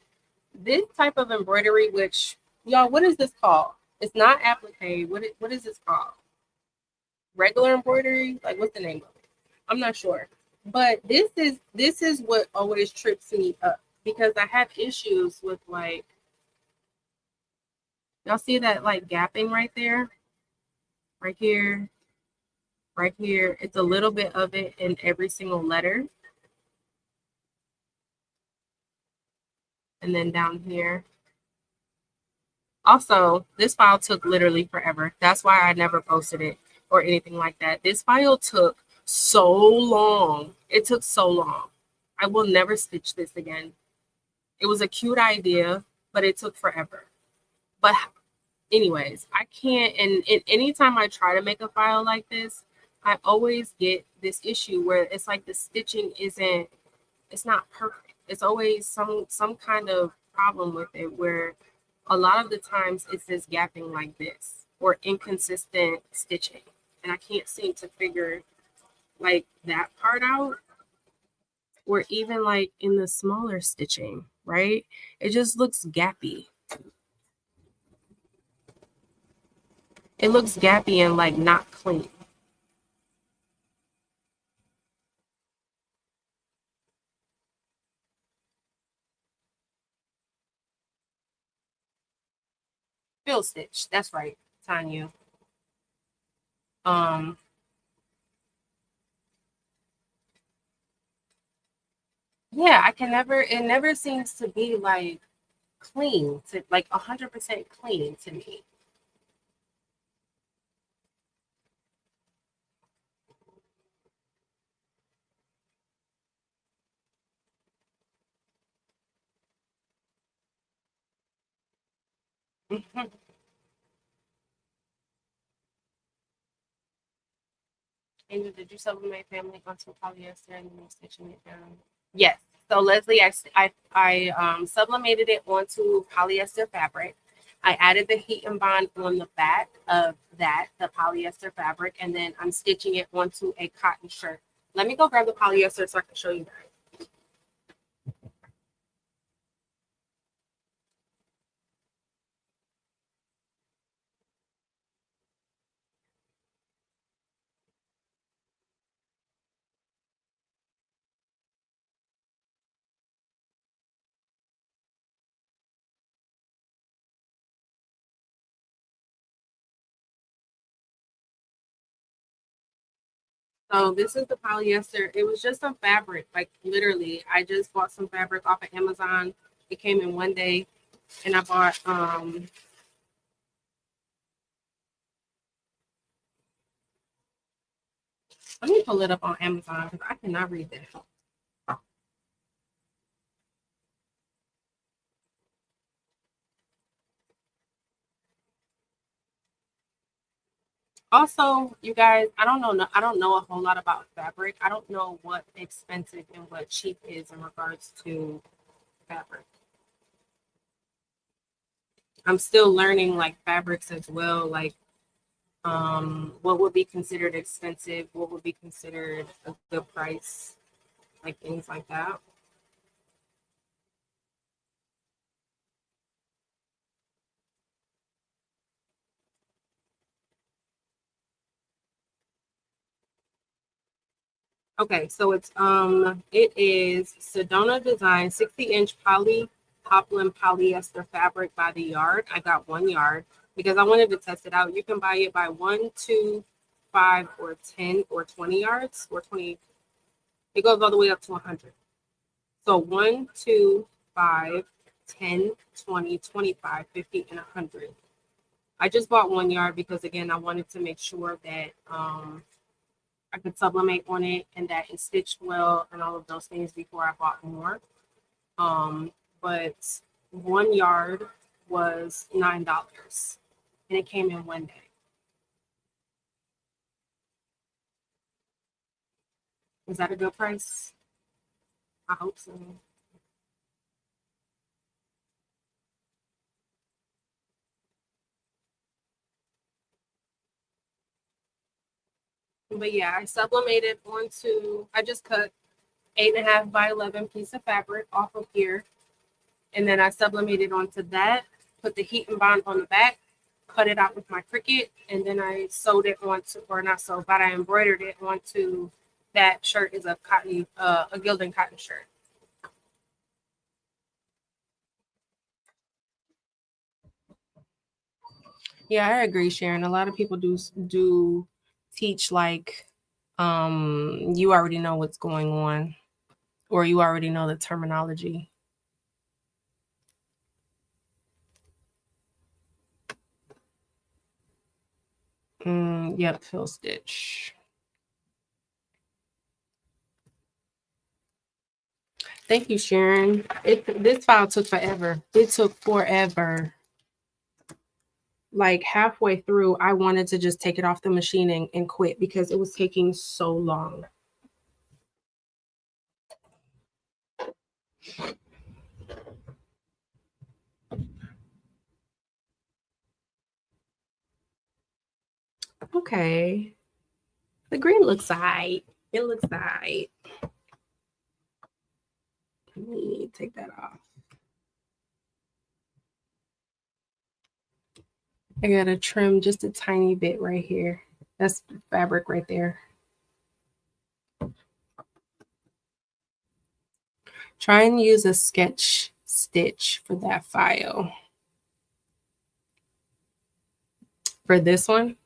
This type of embroidery, which y'all, what is this called? It's not applique. What is this called? Regular embroidery? Like, what's the name of it? I'm not sure. But this is what always trips me up because I have issues with, like, y'all see that like gapping right there, right here, right here. It's a little bit of it in every single letter. And then down here. Also, this file took literally forever. That's why I never posted it or anything like that. This file took so long. It took so long. I will never stitch this again. It was a cute idea, but it took forever. But anyways, I can't, and anytime I try to make a file like this, I always get this issue where it's like the stitching it's not perfect. It's always some kind of problem with it where a lot of the times it's this gapping like this or inconsistent stitching. And I can't seem to figure like that part out, or even like in the smaller stitching, right? It just looks gappy. It looks gappy and like not clean. Fill stitch. That's right, Tanya. Um, yeah, I can never. It never seems to be like clean to like 100% clean to me. Angel, did you sublimate family onto polyester and then stitching it down? Yes. So Leslie, I sublimated it onto polyester fabric. I added the heat and bond on the back of the polyester fabric, and then I'm stitching it onto a cotton shirt. Let me go grab the polyester so I can show you guys. So this is the polyester. It was just some fabric, like literally. I just bought some fabric off of Amazon. It came in one day, and I bought let me pull it up on Amazon because I cannot read that. Also, you guys, I don't know a whole lot about fabric. I don't know what expensive and what cheap is in regards to fabric. I'm still learning like fabrics as well, like what would be considered expensive, what would be considered a good price, like things like that. Okay, so it is Sedona Design 60-inch poly poplin polyester fabric by the yard. I got 1 yard because I wanted to test it out. You can buy it by 1, 2, 5, or 10 or 20 yards or 20. It goes all the way up to 100. So 1, 2, 5, 10, 20, 25, 50, and 100. I just bought 1 yard because again I wanted to make sure that I could sublimate on it and that it stitched well and all of those things before I bought more. Um, but 1 yard was $9 and it came in one day. Is that a good price? I hope so. But yeah, I sublimated onto, I just cut 8.5 by 11 piece of fabric off of here. And then I sublimated onto that, put the heat and bond on the back, cut it out with my Cricut, and then I sewed it onto, or not sewed, but I embroidered it onto that shirt. Is a cotton, a gilded cotton shirt. Yeah, I agree, Sharon. A lot of people do teach like you already know what's going on, or you already know the terminology. Yep, fill stitch. Thank you, Sharon. This file took forever. It took forever. Like halfway through, I wanted to just take it off the machine and quit because it was taking so long. Okay. The green looks alright. It looks alright. Let me take that off. I gotta trim just a tiny bit right here. That's fabric right there. Try and use a sketch stitch for that file. For this one,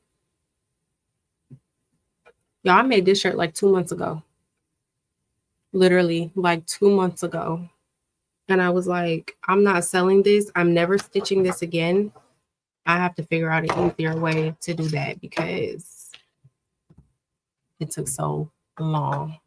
y'all, I made this shirt like 2 months ago. Literally like 2 months ago. And I was like, I'm not selling this. I'm never stitching this again. I have to figure out an easier way to do that because it took so long.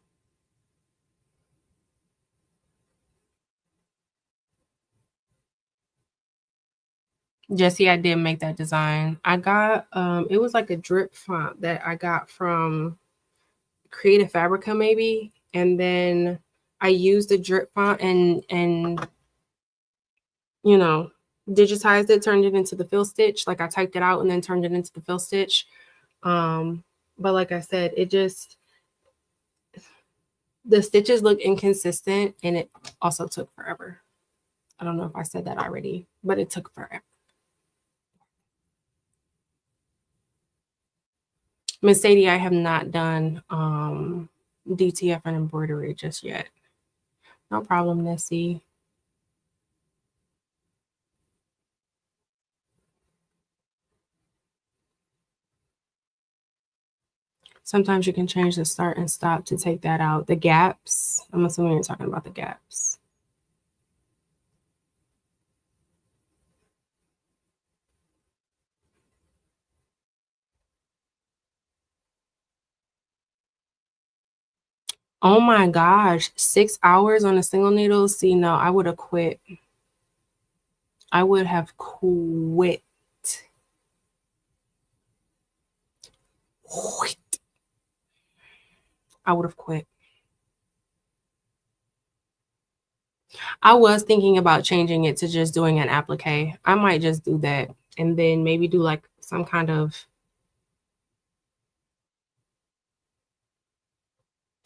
Jesse, I did make that design. I got it was like a drip font that I got from Creative Fabrica maybe, and then I used the drip font and you know, digitized it, turned it into the fill stitch. Like I typed it out and then turned it into the fill stitch. But like I said, it just, the stitches look inconsistent and it also took forever. I don't know if I said that already, but it took forever. Miss Sadie, I have not done DTF and embroidery just yet. No problem, Nessie. Sometimes you can change the start and stop to take that out. The gaps, I'm assuming you're talking about the gaps. Oh my gosh, 6 hours on a single needle? See, no, I would have quit. I would have quit. I would have quit. I was thinking about changing it to just doing an applique. I might just do that and then maybe do like some kind of,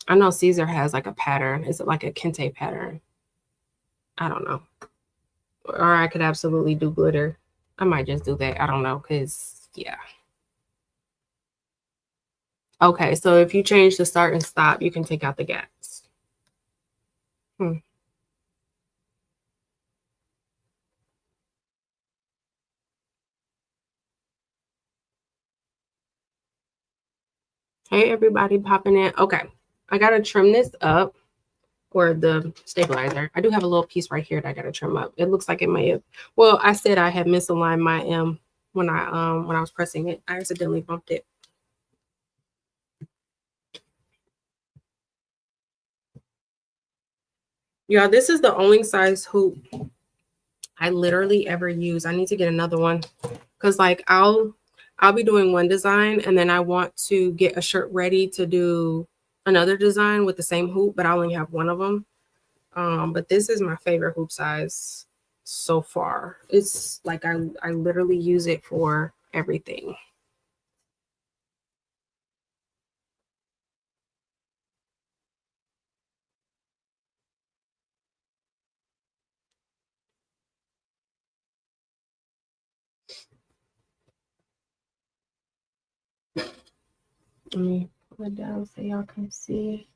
I know Siser has like a pattern. Is it like a kente pattern? I don't know. Or I could absolutely do glitter. I might just do that. I don't know, because yeah. Okay, so if you change the start and stop, you can take out the gaps. Hey, everybody popping in. Okay, I got to trim this up, or the stabilizer. I do have a little piece right here that I got to trim up. It looks like it may have, well, I said I had misaligned my M when I was pressing it. I accidentally bumped it. Yeah, this is the only size hoop I literally ever use. I need to get another one because like I'll be doing one design and then I want to get a shirt ready to do another design with the same hoop, but I only have one of them. But this is my favorite hoop size so far. It's like I literally use it for everything. Let me pull it down so y'all can see.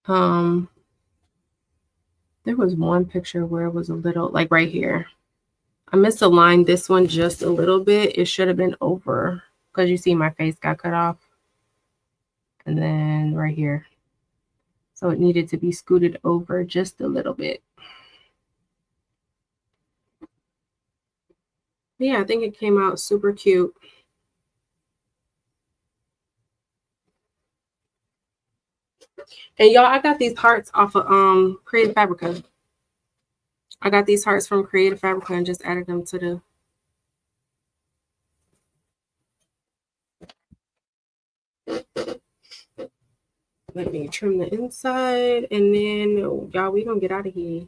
There was one picture where it was a little, like right here. I misaligned this one just a little bit. It should have been over because you see my face got cut off. And then right here. So it needed to be scooted over just a little bit. But yeah, I think it came out super cute. And y'all, I got these hearts off of Creative Fabrica. I got these hearts from Creative Fabrica and just added them to the. Let me trim the inside, and then y'all, we gonna get out of here.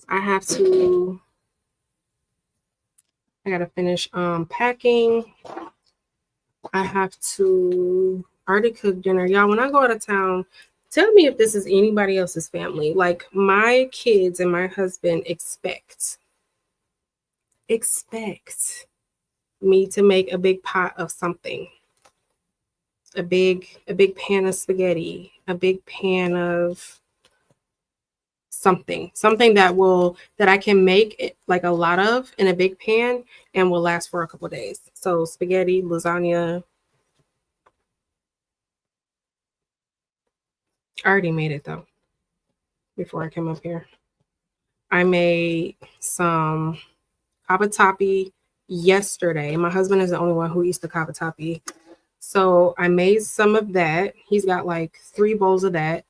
I have to. I gotta finish packing. I have to already cook dinner. Y'all, when I go out of town, tell me if this is anybody else's family. Like my kids and my husband expect me to make a big pot of something. A big pan of spaghetti, a big pan of something that I can make it like a lot of in a big pan and will last for a couple of days. So spaghetti, lasagna. I already made it though before I came up here. I made some cavatappi yesterday. My husband is the only one who eats the cavatappi. So I made some of that. He's got like 3 bowls of that.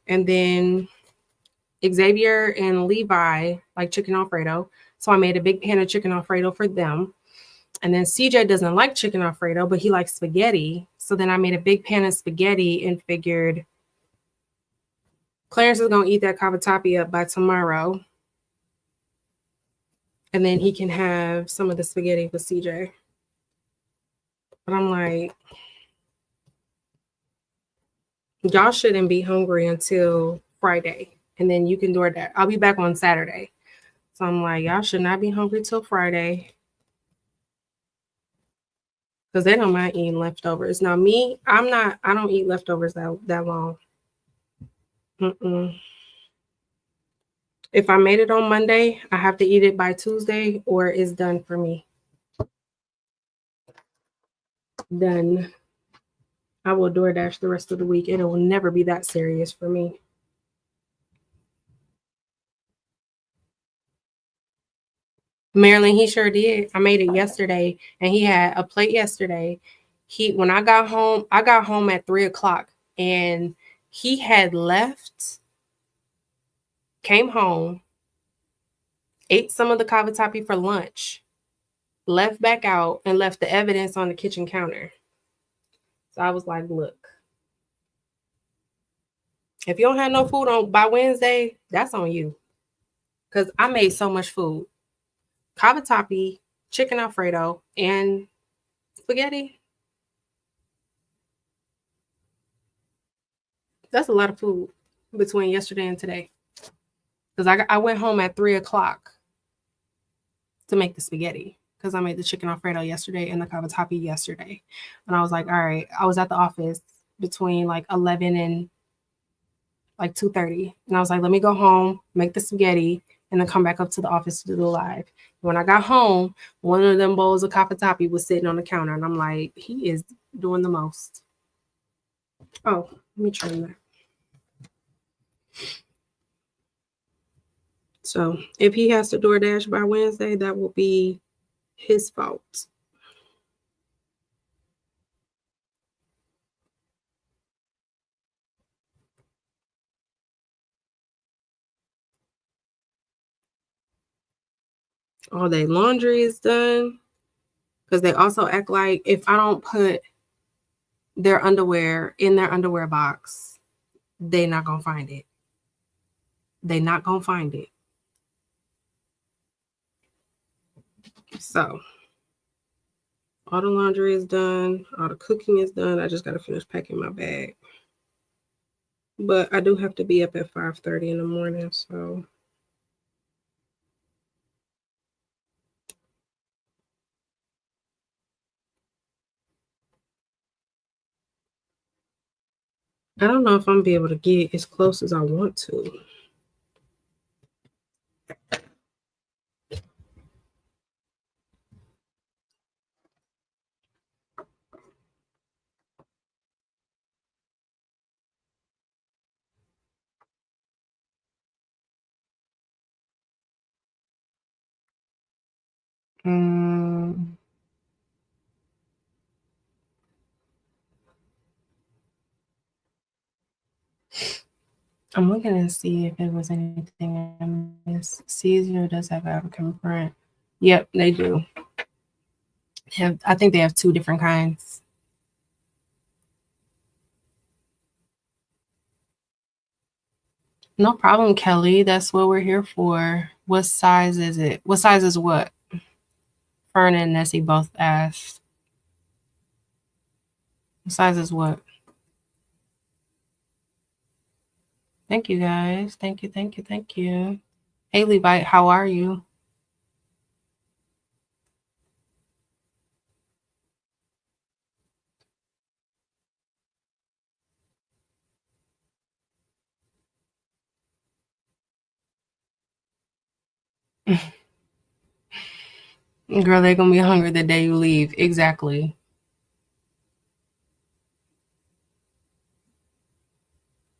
And then Xavier and Levi like chicken Alfredo. So I made a big pan of chicken Alfredo for them. And then CJ doesn't like chicken Alfredo, but he likes spaghetti. So then I made a big pan of spaghetti and figured Clarence is going to eat that cavatappi up by tomorrow. And then he can have some of the spaghetti with CJ. But I'm like, y'all shouldn't be hungry until Friday. And then you can do that. I'll be back on Saturday. So I'm like, y'all should not be hungry till Friday. Because they don't mind eating leftovers. Now me, I don't eat leftovers that long. Mm-mm. If I made it on Monday, I have to eat it by Tuesday or it's done for me. Done. I will DoorDash the rest of the week. It will never be that serious for me. Marilyn, he sure did. I made it yesterday and he had a plate yesterday. When I got home at 3:00 and he had left, came home, ate some of the cavatappi for lunch, left back out, and left the evidence on the kitchen counter. So I was like, look, if you don't have no food on by Wednesday, that's on you. Because I made so much food. Cavatappi, chicken Alfredo, and spaghetti. That's a lot of food between yesterday and today. Because I went home at 3:00 to make the spaghetti. Because I made the chicken Alfredo yesterday and the cavatappi yesterday. And I was like, all right, I was at the office between like 11 and like 2:30. And I was like, let me go home, make the spaghetti, and then come back up to the office to do the live. When I got home, one of them bowls of cavatappi was sitting on the counter. And I'm like, he is doing the most. Oh, let me trim that. So if he has to DoorDash by Wednesday, that will be his fault. All day laundry is done. Because they also act like if I don't put their underwear in their underwear box, they're not gonna find it. They're not gonna find it. So all the laundry is done, all the cooking is done. I just gotta finish packing my bag. But I do have to be up at 5:30 in the morning, so I don't know if I'm gonna be able to get as close as I want to. Mm, I'm looking to see if there was anything I missed. Siser does have African print. Yep, they do. I think they have 2 different kinds. No problem, Kelly. That's what we're here for. What size is it? What size is what? Fern and Nessie both asked. What size is what? Thank you, guys. Thank you, thank you, thank you. Hey, Levite, how are you? Girl, they're gonna be hungry the day you leave. Exactly.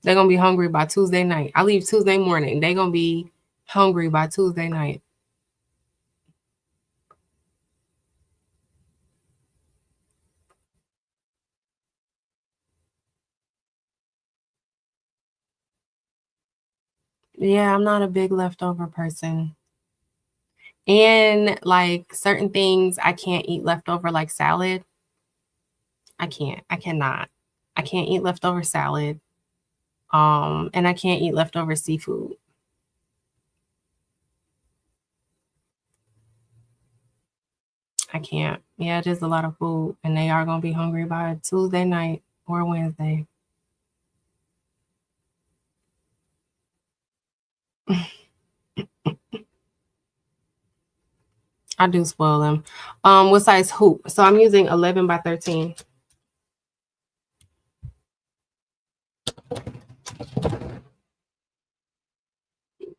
They're gonna be hungry by Tuesday night. I leave Tuesday morning. They're gonna be hungry by Tuesday night. Yeah, I'm not a big leftover person. And like certain things I can't eat leftover, like salad. I can't. I cannot. I can't eat leftover salad. And I can't eat leftover seafood. I can't. Yeah, it is a lot of food, and they are gonna be hungry by Tuesday night or Wednesday. I do spoil them. What size hoop? So I'm using 11 by 13.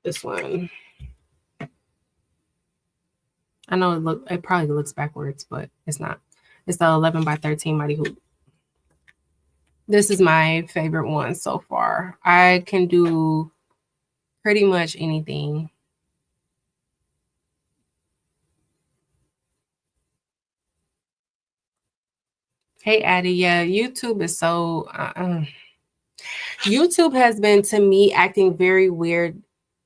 This one. I know it probably looks backwards, but it's not. It's the 11 by 13 mighty hoop. This is my favorite one so far. I can do pretty much anything. Hey, Addie. Yeah, YouTube is so. YouTube has been to me acting very weird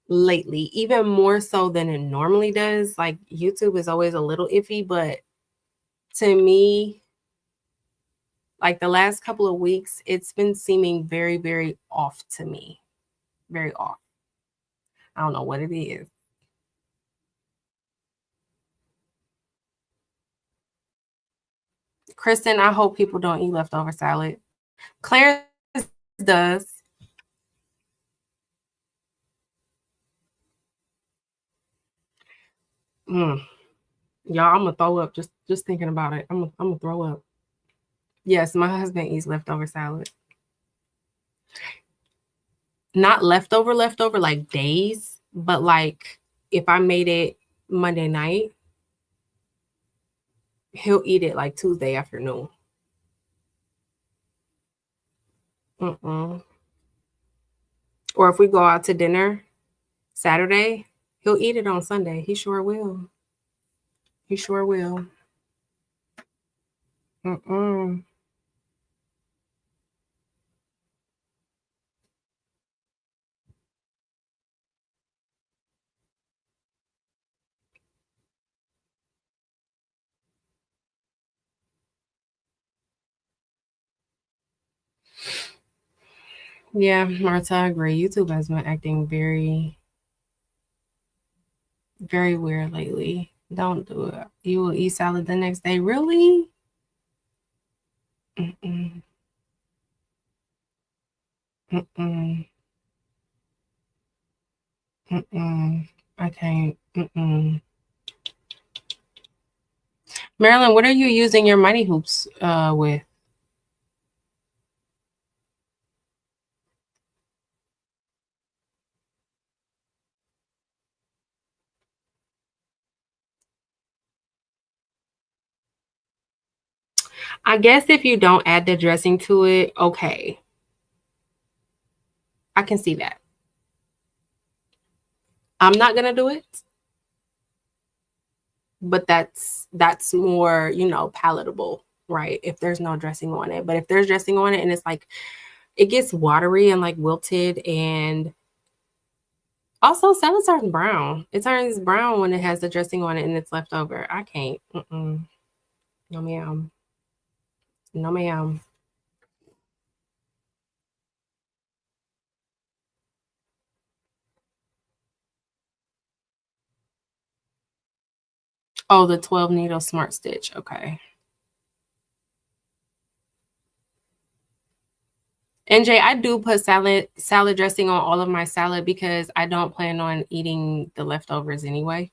lately, even more so than it normally does. Like YouTube is always a little iffy, but to me, like the last couple of weeks, it's been seeming very, very off to me. Very off. I don't know what it is. Kristen, I hope people don't eat leftover salad. Claire does. Mm. Y'all, I'm gonna throw up just thinking about it. I'm gonna throw up. Yes, my husband eats leftover salad. Not leftover like days, but like if I made it Monday night, he'll eat it like Tuesday afternoon. Mm-mm. Or if we go out to dinner Saturday, he'll eat it on Sunday. He sure will. He sure will. Mm-mm. Yeah, Marta, I agree. YouTube has been acting very, very weird lately. Don't do it. You will eat salad the next day. Really? Mm-mm. Mm-mm. Mm-mm. I can't. Mm-mm. Marilyn, what are you using your mighty hoops with? I guess if you don't add the dressing to it, okay. I can see that. I'm not gonna do it, but that's more, you know, palatable, right? If there's no dressing on it. But if there's dressing on it and it's like it gets watery and like wilted, and also salad turns brown. It turns brown when it has the dressing on it and it's left over. I can't. Mm-mm. No ma'am. No ma'am. Oh, the 12 needle smart stitch. Okay. NJ, I do put salad dressing on all of my salad because I don't plan on eating the leftovers anyway.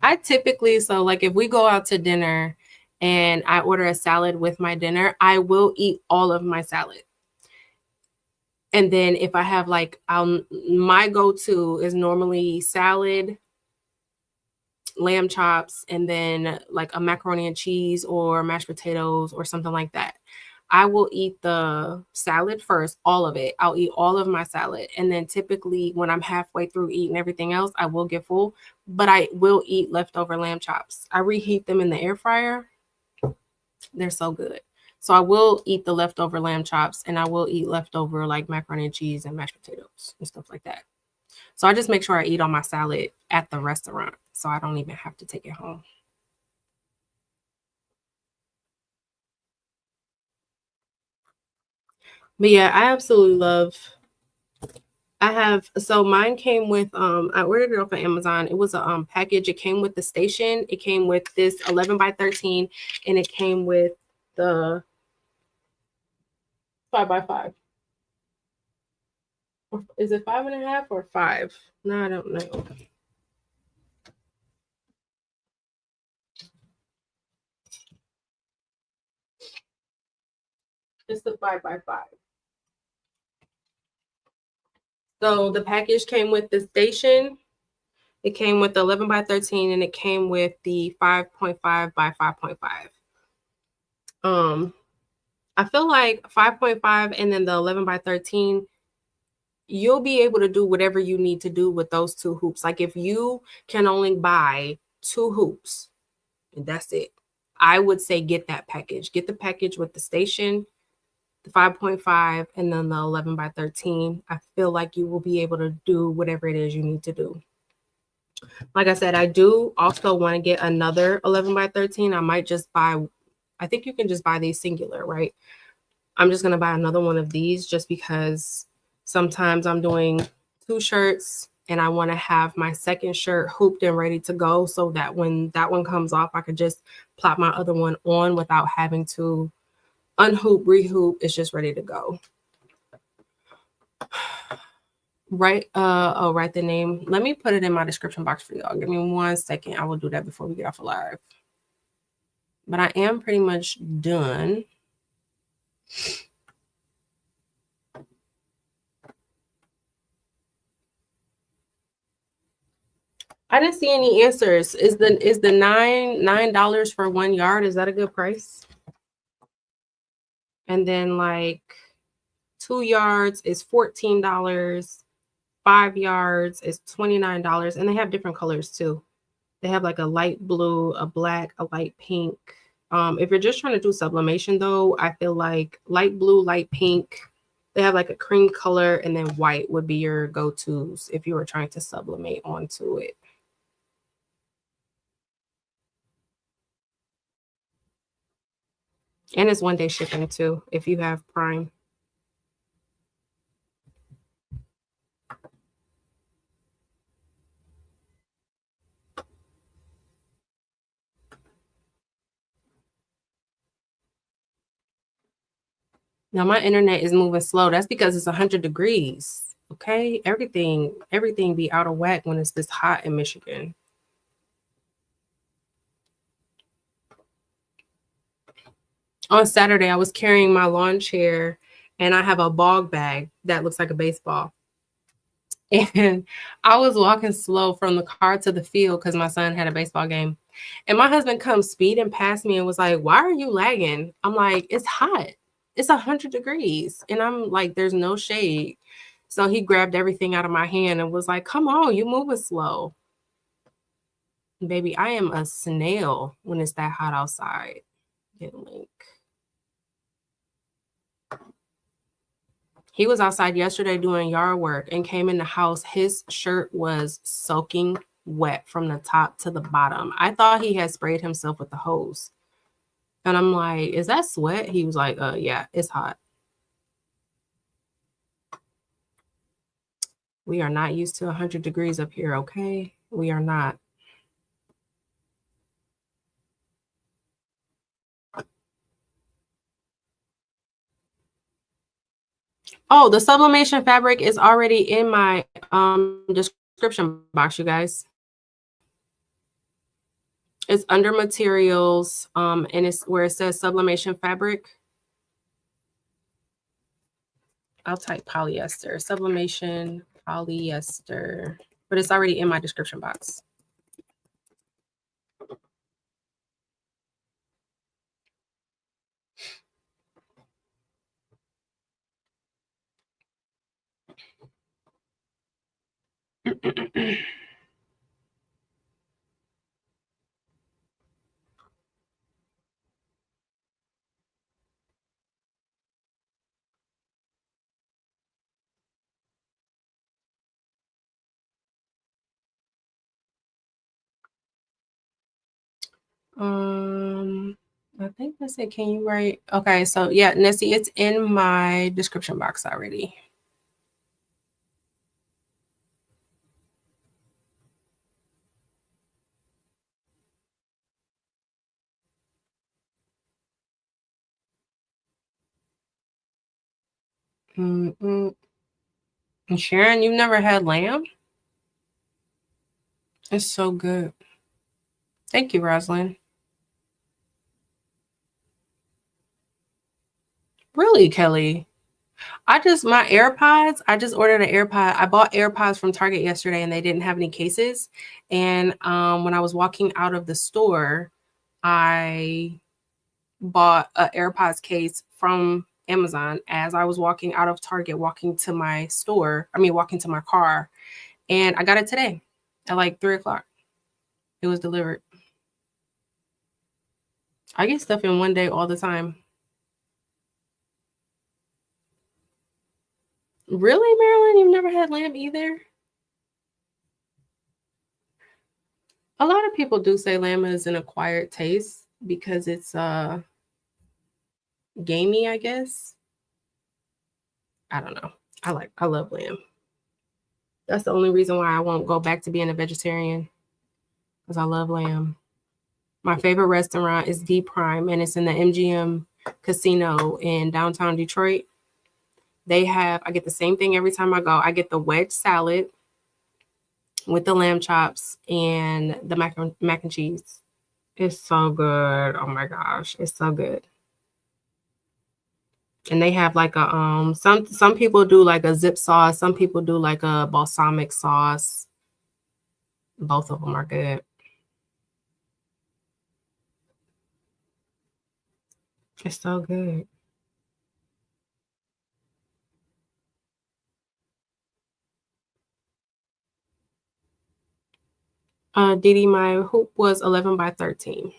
I typically, so like if we go out to dinner and I order a salad with my dinner, I will eat all of my salad. And then if I have like my go-to is normally salad, lamb chops, and then like a macaroni and cheese or mashed potatoes or something like that. I will eat the salad first, all of it. I'll eat all of my salad. And then typically when I'm halfway through eating everything else, I will get full, but I will eat leftover lamb chops. I reheat them in the air fryer. They're so good. So I will eat the leftover lamb chops, and I will eat leftover like macaroni and cheese and mashed potatoes and stuff like that. So I just make sure I eat all my salad at the restaurant so I don't even have to take it home. But yeah, I absolutely love. I have, so mine came with I ordered it off of Amazon. It was a package. It came with the station. It came with this 11 by 13, and it came with the 5 by 5. Is it 5.5 or 5? No, I don't know. It's the 5 by 5. So the package came with the station. It came with the 11 by 13, and it came with the 5.5 by 5.5. Um, I feel like 5.5 and then the 11 by 13, you'll be able to do whatever you need to do with those two hoops. Like if you can only buy two hoops and that's it, I would say get that package. Get the package with the station, the 5.5, and then the 11 by 13. I feel like you will be able to do whatever it is you need to do. Like I said, I do also want to get another 11 by 13. I might just buy, I think you can just buy these singular, right? I'm just going to buy another one of these just because sometimes I'm doing two shirts and I want to have my second shirt hooped and ready to go so that when that one comes off, I could just plop my other one on without having to unhoop, rehoop. It's just ready to go. Right. Oh, write the name. Let me put it in my description box for y'all. Give me 1 second. I will do that before we get off a live. But I am pretty much done. I didn't see any answers. Is the $9 for 1 yard? Is that a good price? And then like 2 yards is $14. 5 yards is $29. And they have different colors too. They have like a light blue, a black, a light pink. If you're just trying to do sublimation though, I feel like light blue, light pink. They have like a cream color, and then white would be your go-tos if you were trying to sublimate onto it. And it's 1-day shipping too, if you have Prime. Now my internet is moving slow. That's because it's 100 degrees. Okay, everything be out of whack when it's this hot in Michigan. On Saturday, I was carrying my lawn chair and I have a bog bag that looks like a baseball. And I was walking slow from the car to the field because my son had a baseball game. And my husband comes speeding past me and was like, "Why are you lagging?" I'm like, "It's hot. It's 100 degrees." And I'm like, "There's no shade." So he grabbed everything out of my hand and was like, "Come on, you moving slow." Baby, I am a snail when it's that hot outside. Get a link. He was outside yesterday doing yard work and came in the house. His shirt was soaking wet from the top to the bottom. I thought he had sprayed himself with the hose. And I'm like, "Is that sweat?" He was like, yeah, it's hot." We are not used to 100 degrees up here, okay? We are not. Oh, the sublimation fabric is already in my description box, you guys. It's under materials, and it's where it says sublimation fabric. I'll type polyester, sublimation polyester, but it's already in my description box. I think that's it. Can you write? Okay, so yeah, Nessie, it's in my description box already. And Sharon, you've never had lamb? It's so good. Thank you, Rosalind. Really, Kelly? I just ordered an AirPod. I bought AirPods from Target yesterday and they didn't have any cases. And when I was walking out of the store, I bought an AirPods case from Amazon as I was walking out of Target, walking to my car. And I got it today at like 3:00. It was delivered. I get stuff in one day all the time. Really, Marilyn? You've never had lamb either? A lot of people do say lamb is an acquired taste because it's gamey, I guess. I don't know. I love lamb. That's the only reason why I won't go back to being a vegetarian, because I love lamb. My favorite restaurant is D Prime, and it's in the MGM Casino in downtown Detroit. I get the same thing every time I go. I get the wedge salad with the lamb chops and the mac and cheese. It's so good. Oh my gosh, it's so good. And they have like a some people do like a zip sauce, some people do like a balsamic sauce. Both of them are good. It's so good. Didi, my hoop was 11 by 13.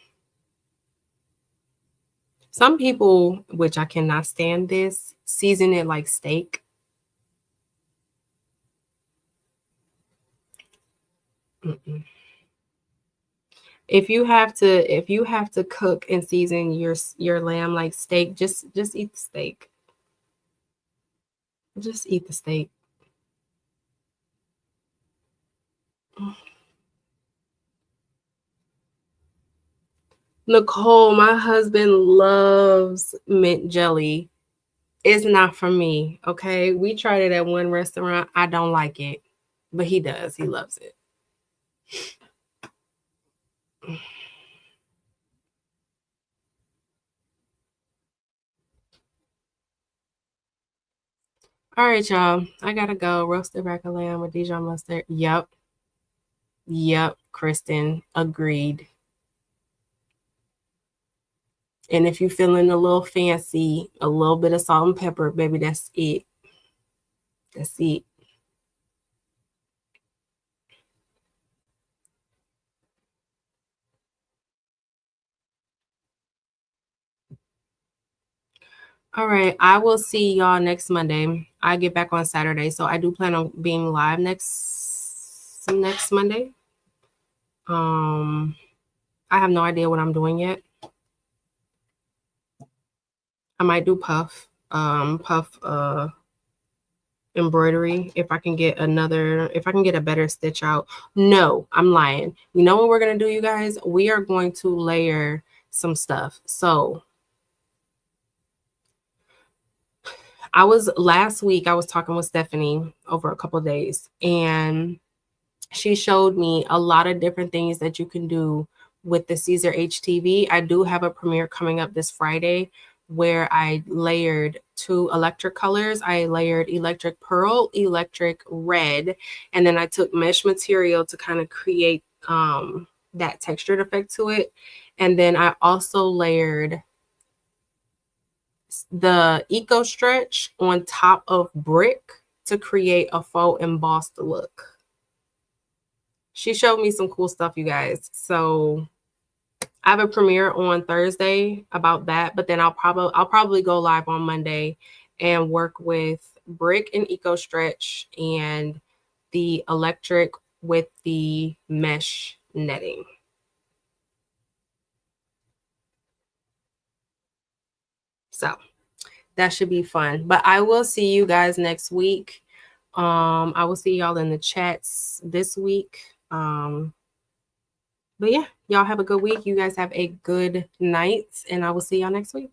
Some people, which I cannot stand this, season it like steak. Mm-mm. if you have to cook and season your lamb like steak, just eat the steak. Just eat the steak. Nicole, my husband loves mint jelly. It's not for me, okay? We tried it at one restaurant. I don't like it, but he does. He loves it. All right, y'all. I gotta go. Roasted rack of lamb with Dijon mustard. Yep. Yep, Kristen. Agreed. And if you're feeling a little fancy, a little bit of salt and pepper, baby, that's it. That's it. All right. I will see y'all next Monday. I get back on Saturday. So I do plan on being live next Monday. I have no idea what I'm doing yet. I might do puff embroidery if I can get a better stitch out. No, I'm lying. You know what we're gonna do, you guys? We are going to layer some stuff. So last week I was talking with Stephanie over a couple of days, and she showed me a lot of different things that you can do with the Siser HTV. I do have a premiere coming up this Friday where I layered 2 electric colors. I layered electric pearl, electric red, and then I took mesh material to kind of create that textured effect to it. And then I also layered the Eco Stretch on top of brick to create a faux embossed look. She showed me some cool stuff, you guys. So I have a premiere on Thursday about that, but then I'll probably go live on Monday and work with brick and Eco Stretch and the electric with the mesh netting. So that should be fun. But I will see you guys next week. I will see y'all in the chats this week. But yeah, y'all have a good week. You guys have a good night, and I will see y'all next week.